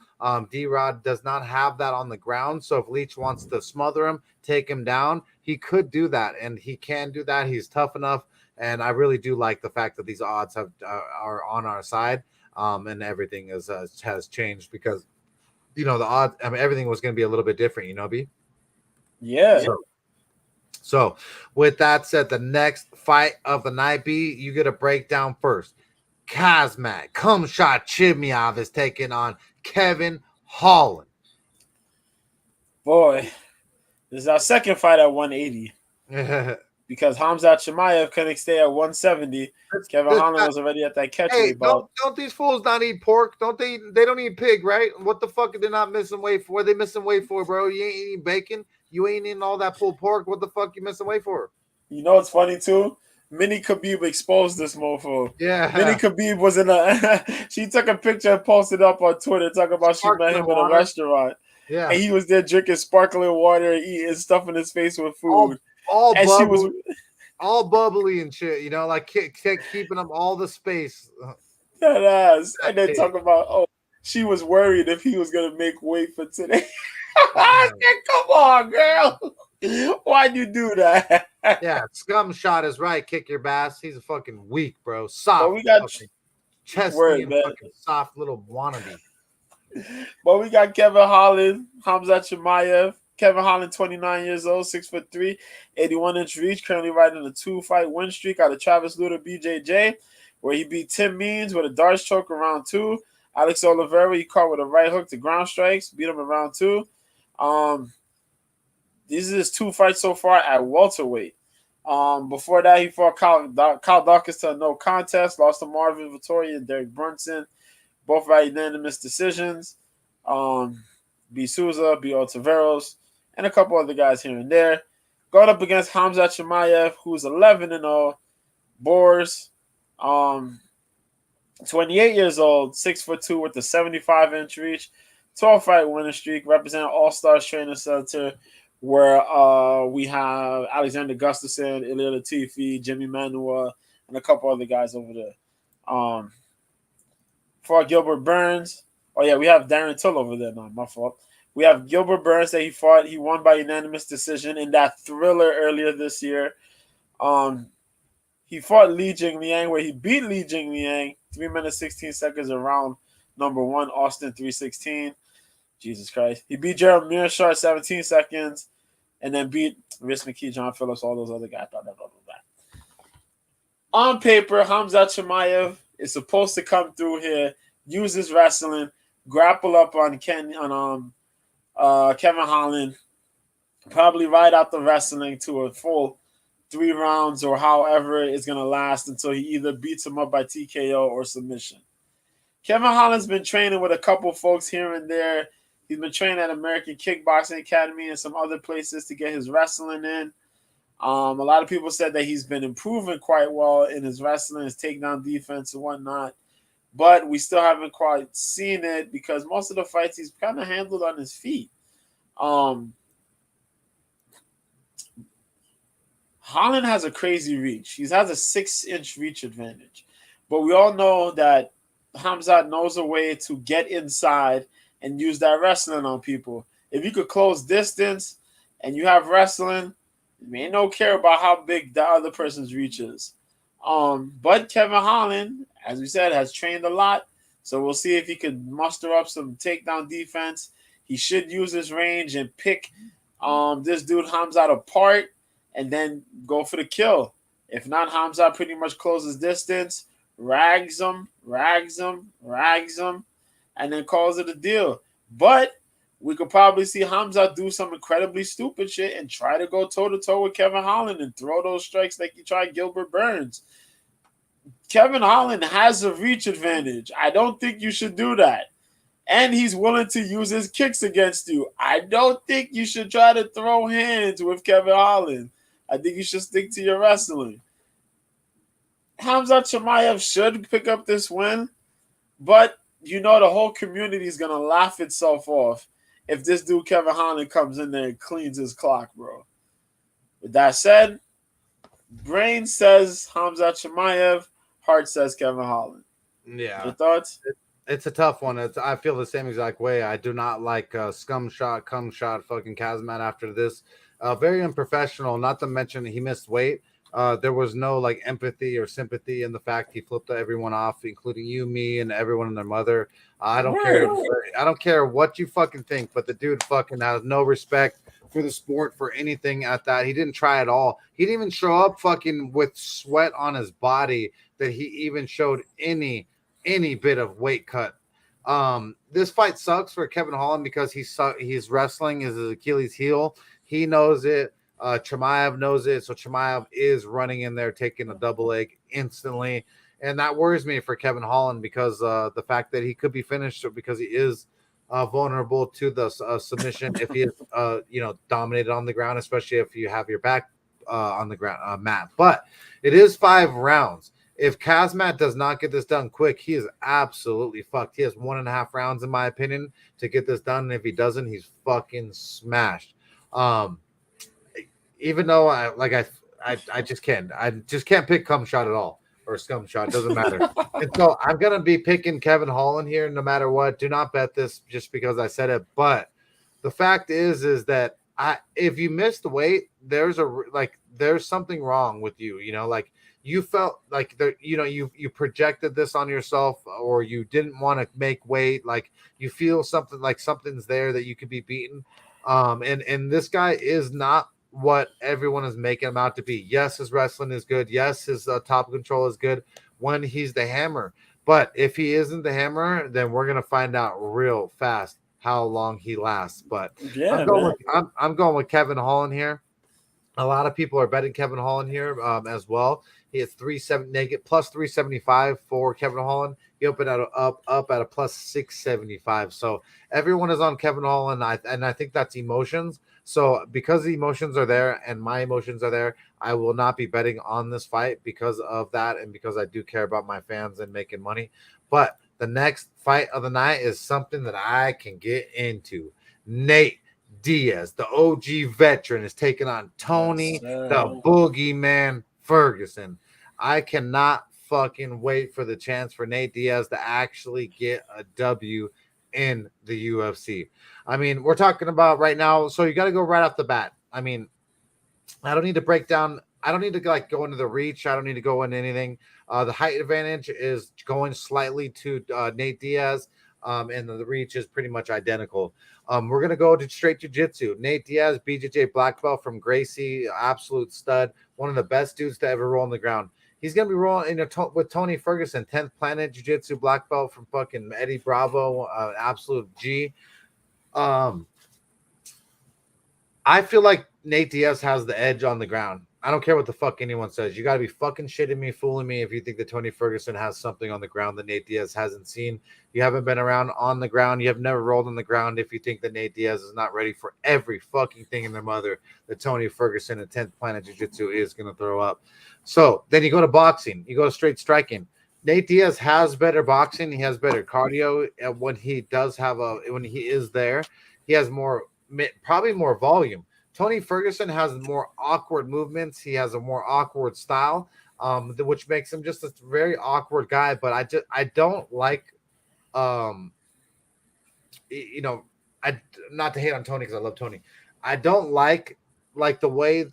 D-Rod does not have that on the ground. So if Leach wants to smother him, take him down, he could do that, and he can do that. He's tough enough, and I really do like the fact that these odds are on our side. And everything has changed because the odds. I mean, everything was going to be a little bit different. B. Yeah. So, with that said, the next fight of the night, B, you get a breakdown first. Khazmat Chimaev is taking on Kevin Holland. Boy, this is our second fight at 180. Because Khazmat Chimaev couldn't stay at 170. Kevin Holland was already at that catchweight belt. Don't these fools not eat pork? Don't they don't eat pig, right? What the fuck are they not missing weight for? What are they missing weight for, bro? You ain't eating bacon. You ain't eating all that pulled pork. What the fuck you missing weight for? You know what's funny too? Mini Khabib exposed this mofo. Yeah. Mini Khabib was in a she took a picture and posted up on Twitter talking about she met him in a restaurant. Yeah. And he was there drinking sparkling water and eating stuff in his face with food. All bubbly and shit, like keeping up all the space. That ass. And then talk about, she was worried if he was gonna make weight for today. I said, come on, girl. Why'd you do that? Yeah, Scum Shot is right. Kick your bass. He's a fucking weak, bro. Soft. But we got chesty and fucking soft little wannabe. But we got Kevin Holland, Khazmat Chimaev. Kevin Holland, 29 years old, 6'3", 81-inch reach, currently riding a 2-fight win streak out of Travis Lutter BJJ, where he beat Tim Means with a darts choke in round 2. Alex Oliveira, he caught with a right hook to ground strikes, beat him in round 2. These are his 2 fights so far at welterweight. Before that, he fought Kyle Dawkins to a no contest, lost to Marvin Vittori and Derek Brunson, both by unanimous decisions. B. Souza, B. Otaveros, and a couple other guys here and there. Going up against Khazmat Chimaev, who's 11-0. Boers, 28 years old, 6'2", with a 75-inch reach, 12-fight winning streak, representing All-Stars Training Center, where we have Alexander Gustafsson, Ilir Latifi, Jimmy Manuwa, and a couple other guys over there. For Gilbert Burns, we have Darren Till over there. No, my fault. We have Gilbert Burns that he fought. He won by unanimous decision in that thriller earlier this year. He fought Li Jingliang, where he beat Li Jingliang 3 minutes 16 seconds in round number 1, Austin 3:16. Jesus Christ. He beat Gerald Mearshart 17 seconds, and then beat Rhys McKee, John Phillips, all those other guys. Blah, blah, blah, blah. On paper, Khazmat Chimaev is supposed to come through here, use his wrestling, grapple up on Kevin Holland, probably ride out the wrestling to a full 3 rounds or however it's going to last until he either beats him up by TKO or submission. Kevin Holland's been training with a couple folks here and there. He's been training at American Kickboxing Academy and some other places to get his wrestling in. A lot of people said that he's been improving quite well in his wrestling, his takedown defense and whatnot. But we still haven't quite seen it because most of the fights he's kind of handled on his feet. Holland has a crazy reach. He has a 6-inch reach advantage. But we all know that Khamzat knows a way to get inside and use that wrestling on people. If you could close distance and you have wrestling, you may no care about how big the other person's reach is. But Kevin Holland, as we said, has trained a lot. So we'll see if he could muster up some takedown defense. He should use his range and pick this dude Khamzat apart and then go for the kill. If not, Khamzat pretty much closes distance, rags him, and then calls it a deal. But we could probably see Khamzat do some incredibly stupid shit and try to go toe-to-toe with Kevin Holland and throw those strikes like he tried Gilbert Burns. Kevin Holland has a reach advantage. I don't think you should do that. And he's willing to use his kicks against you. I don't think you should try to throw hands with Kevin Holland. I think you should stick to your wrestling. Khazmat Chimaev should pick up this win, but you know the whole community is going to laugh itself off if this dude Kevin Holland comes in there and cleans his clock, bro. With that said, brain says Khazmat Chimaev, heart says Kevin Holland. Yeah. Your thoughts? It's a tough one. I feel the same exact way. I do not like cum shot, fucking Khazmat after this. Very unprofessional, not to mention he missed weight. There was no like empathy or sympathy in the fact he flipped everyone off, including you, me, and everyone and their mother. I don't care. I don't care what you fucking think, but the dude fucking has no respect for the sport, for anything at that. He didn't try at all. He didn't even show up fucking with sweat on his body that he even showed any bit of weight cut. This fight sucks for Kevin Holland because he's wrestling is his Achilles heel. He knows it. Chimaev knows it. So Chimaev is running in there, taking a double leg instantly. And that worries me for Kevin Holland because the fact that he could be finished because he is vulnerable to the submission if he is, dominated on the ground, especially if you have your back on the ground mat. But it is 5 rounds. If Khazmat does not get this done quick, he is absolutely fucked. He has 1.5 rounds, in my opinion, to get this done. And if he doesn't, he's fucking smashed. Even though I just can't pick cum shot at all or scum shot. Doesn't matter. And so I'm gonna be picking Kevin Holland here, no matter what. Do not bet this just because I said it. But the fact is that if you missed the weight, there's something wrong with you. You felt like you projected this on yourself, or you didn't want to make weight. Like you feel something like something's there that you could be beaten. And this guy is not what everyone is making him out to be. Yes, his wrestling is good. Yes, his top control is good when he's the hammer. But if he isn't the hammer, then we're gonna find out real fast how long he lasts. But yeah, I'm going with Kevin Holland here. A lot of people are betting Kevin Holland here as well. He has plus 375 for Kevin Holland. He opened up at a plus 675. So everyone is on Kevin Holland, and I think that's emotions. So because the emotions are there and my emotions are there, I will not be betting on this fight because of that and because I do care about my fans and making money. But the next fight of the night is something that I can get into. Nate Diaz, the OG veteran, is taking on Tony the Boogeyman Ferguson. I cannot fucking wait for the chance for Nate Diaz to actually get a W in the UFC. I mean, we're talking about right now, so you got to go right off the bat. I mean, I don't need to break down. I don't need to go into the reach. I don't need to go into anything. The height advantage is going slightly to Nate Diaz, and the reach is pretty much identical. We're going to go to straight jiu-jitsu. Nate Diaz, BJJ black belt from Gracie, absolute stud, one of the best dudes to ever roll on the ground. He's going to be rolling with Tony Ferguson, 10th Planet Jiu-Jitsu black belt from fucking Eddie Bravo, absolute G. I feel like Nate Diaz has the edge on the ground. I don't care what the fuck anyone says. You got to be fucking shitting me, fooling me if you think that Tony Ferguson has something on the ground that Nate Diaz hasn't seen. You haven't been around on the ground. You have never rolled on the ground if you think that Nate Diaz is not ready for every fucking thing in their mother that Tony Ferguson and 10th Planet Jiu-Jitsu is going to throw up. So then you go to boxing. You go to straight striking. Nate Diaz has better boxing. He has better cardio. And when he is there, he has probably more volume. Tony Ferguson has more awkward movements. He has a more awkward style, which makes him just a very awkward guy. But I don't like, um, you know, I not to hate on Tony because I love Tony. I don't like the way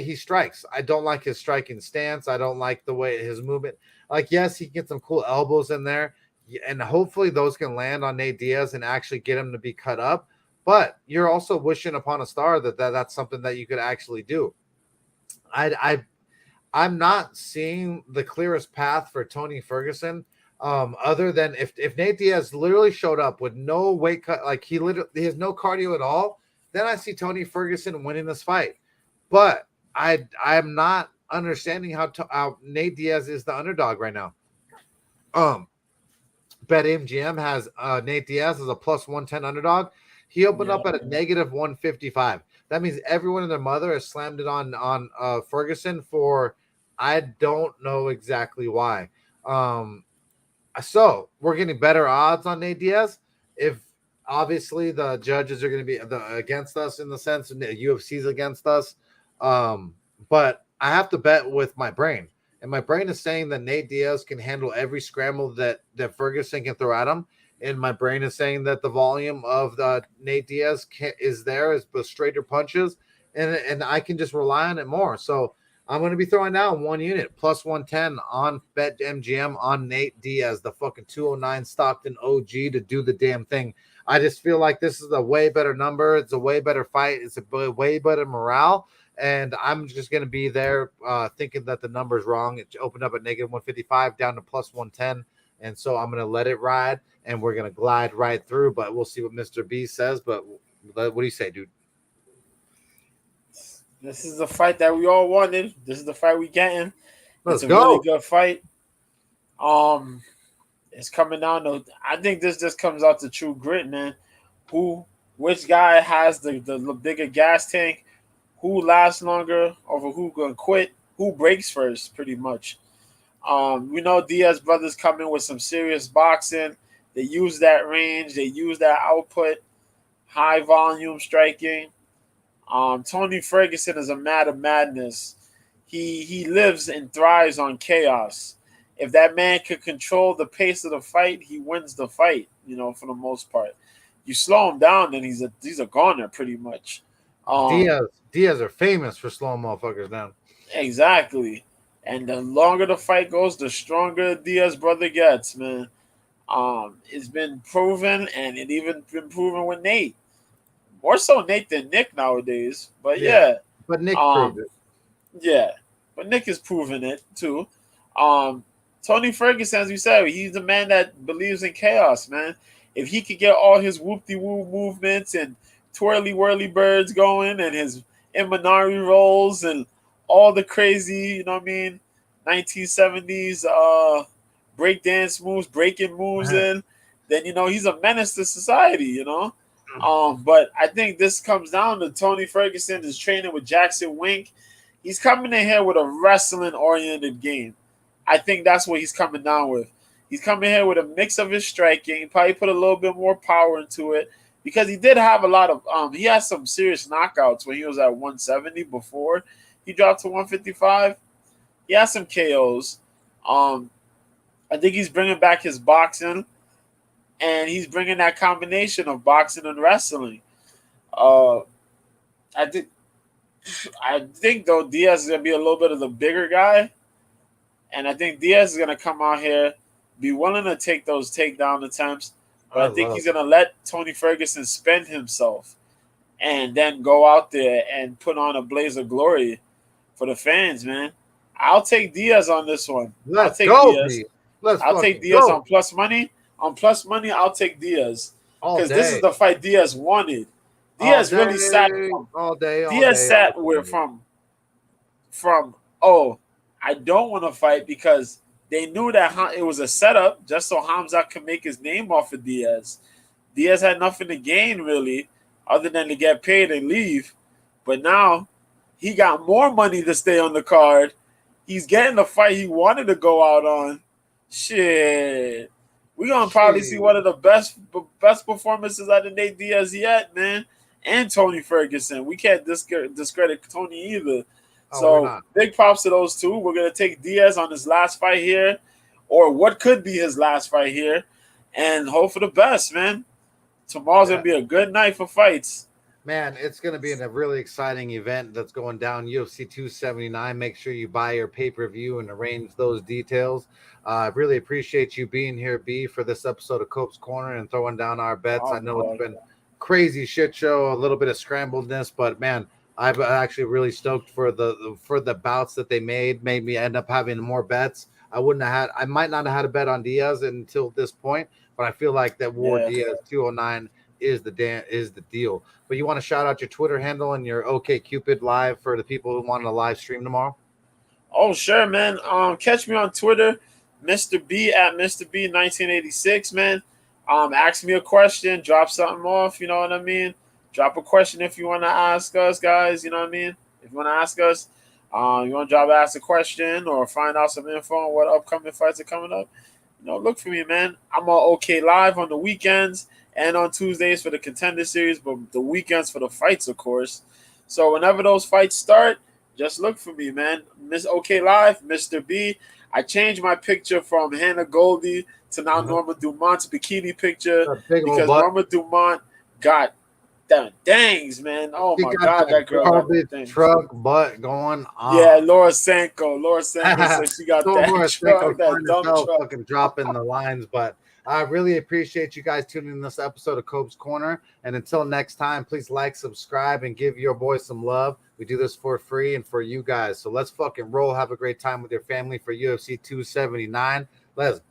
he strikes. I don't like his striking stance. I don't like the way his movement. Like, yes, he gets some cool elbows in there, and hopefully those can land on Nate Diaz and actually get him to be cut up. But you're also wishing upon a star that's something that you could actually do. I I'm not seeing the clearest path for Tony Ferguson. Other than if Nate Diaz literally showed up with no weight cut, like he has no cardio at all, then I see Tony Ferguson winning this fight. But I'm not understanding how Nate Diaz is the underdog right now. Um, Bet MGM has Nate Diaz as a plus 110 underdog. He opened up at a negative 155. That means everyone and their mother has slammed it on Ferguson for I don't know exactly why. So we're getting better odds on Nate Diaz. If obviously the judges are going to be against us in the sense, and the UFC's against us. But I have to bet with my brain. And my brain is saying that Nate Diaz can handle every scramble that Ferguson can throw at him. And my brain is saying that the volume of the Nate Diaz is there as the straighter punches, and I can just rely on it more. So I'm going to be throwing down one unit plus 110 on Bet MGM on Nate Diaz, the fucking 209 Stockton OG to do the damn thing. I just feel like this is a way better number. It's a way better fight. It's a way better morale. And I'm just going to be there thinking that the number's wrong. It opened up at negative 155 down to plus 110. And so I'm going to let it ride, and we're going to glide right through. But we'll see what Mr. B says. But what do you say, dude? This is the fight that we all wanted. This is the fight we getting. Let's it's a go. really good fight. It's coming down to. I think this just comes out to true grit, man. Which guy has the bigger gas tank? Who lasts longer? Over who gonna quit? Who breaks first? Pretty much. We know Diaz brothers come in with some serious boxing. They use that range. They use that output, high volume striking. Tony Ferguson is a man of madness. He lives and thrives on chaos. If that man could control the pace of the fight, he wins the fight. For the most part, you slow him down, then he's a goner pretty much. Diaz are famous for slowing motherfuckers down. Exactly. And the longer the fight goes, the stronger Diaz brother gets, man. It's been proven, and it even been proven with Nate. More so Nate than Nick nowadays. But yeah. But Nick proved it. Yeah. But Nick is proving it too. Tony Ferguson, as you said, he's the man that believes in chaos, man. If he could get all his whoop-de-woo movements and twirly-whirly birds going and his Imanari rolls and all the crazy, 1970s breakdance moves, breaking moves in, then, he's a menace to society, But I think this comes down to Tony Ferguson is training with Jackson Wink. He's coming in here with a wrestling-oriented game. I think that's what he's coming down with. He's coming here with a mix of his striking, probably put a little bit more power into it, because he did have a lot of he had some serious knockouts when he was at 170 before he dropped to 155. He has some KOs. I think he's bringing back his boxing, and he's bringing that combination of boxing and wrestling. I think though Diaz is gonna be a little bit of the bigger guy, and I think Diaz is gonna come out here, be willing to take those takedown attempts, but I think he's gonna let Tony Ferguson spend himself, and then go out there and put on a blaze of glory for the fans, man. I'll take Diaz on this one. Let's go, Diaz. I'll take Diaz on plus money. On plus money, I'll take Diaz because this is the fight Diaz wanted. Diaz really sat all day. Diaz sat where from. I don't want to fight because they knew that it was a setup just so Khamzat could make his name off of Diaz. Diaz had nothing to gain really, other than to get paid and leave. But now he got more money to stay on the card. He's getting the fight he wanted to go out on. Shit. We're going to probably see one of the best performances out of Nate Diaz yet, man. and Tony Ferguson. We can't discredit Tony either. Oh, we're So not. big props to those two. We're gonna take Diaz on his last fight here, or what could be his last fight here, and hope for the best, man. Tomorrow's Yeah. gonna be a good night for fights. Man, it's going to be a really exciting event that's going down UFC 279. Make sure you buy your pay-per-view and arrange those details. I really appreciate you being here, B, for this episode of Cope's Corner and throwing down our bets. I know it's been crazy shit show, a little bit of scrambledness, but man, I've actually really stoked for the bouts that they made me end up having more bets. I might not have had a bet on Diaz until this point, but I feel like that War Diaz 209 is the deal. But you want to shout out your Twitter handle and your OK Cupid live for the people who want to live stream tomorrow? Oh, sure, man. Catch me on Twitter, Mr. B at Mr. B 1986, man. Ask me a question, drop something off, you know what I mean? Drop a question if you want to ask us, guys, you know what I mean? If you want to ask us, you want to ask a question or find out some info on what upcoming fights are coming up, look for me, man. I'm on OK Live on the weekends and on Tuesdays for the Contender Series, but the weekends for the fights, of course. So whenever those fights start, just look for me, man. Miss OK Live, Mr. B. I changed my picture from Hannah Goldie to now Norma Dumont's bikini picture because Norma Dumont got the dangs, man. Oh my God, that girl got truck butt going on. Yeah, Laura Sanko said she got that truck, that dump truck. Fucking dropping the lines, but I really appreciate you guys tuning in this episode of Cope's Corner. And until next time, please like, subscribe, and give your boy some love. We do this for free and for you guys. So let's fucking roll. Have a great time with your family for UFC 279. Let's go.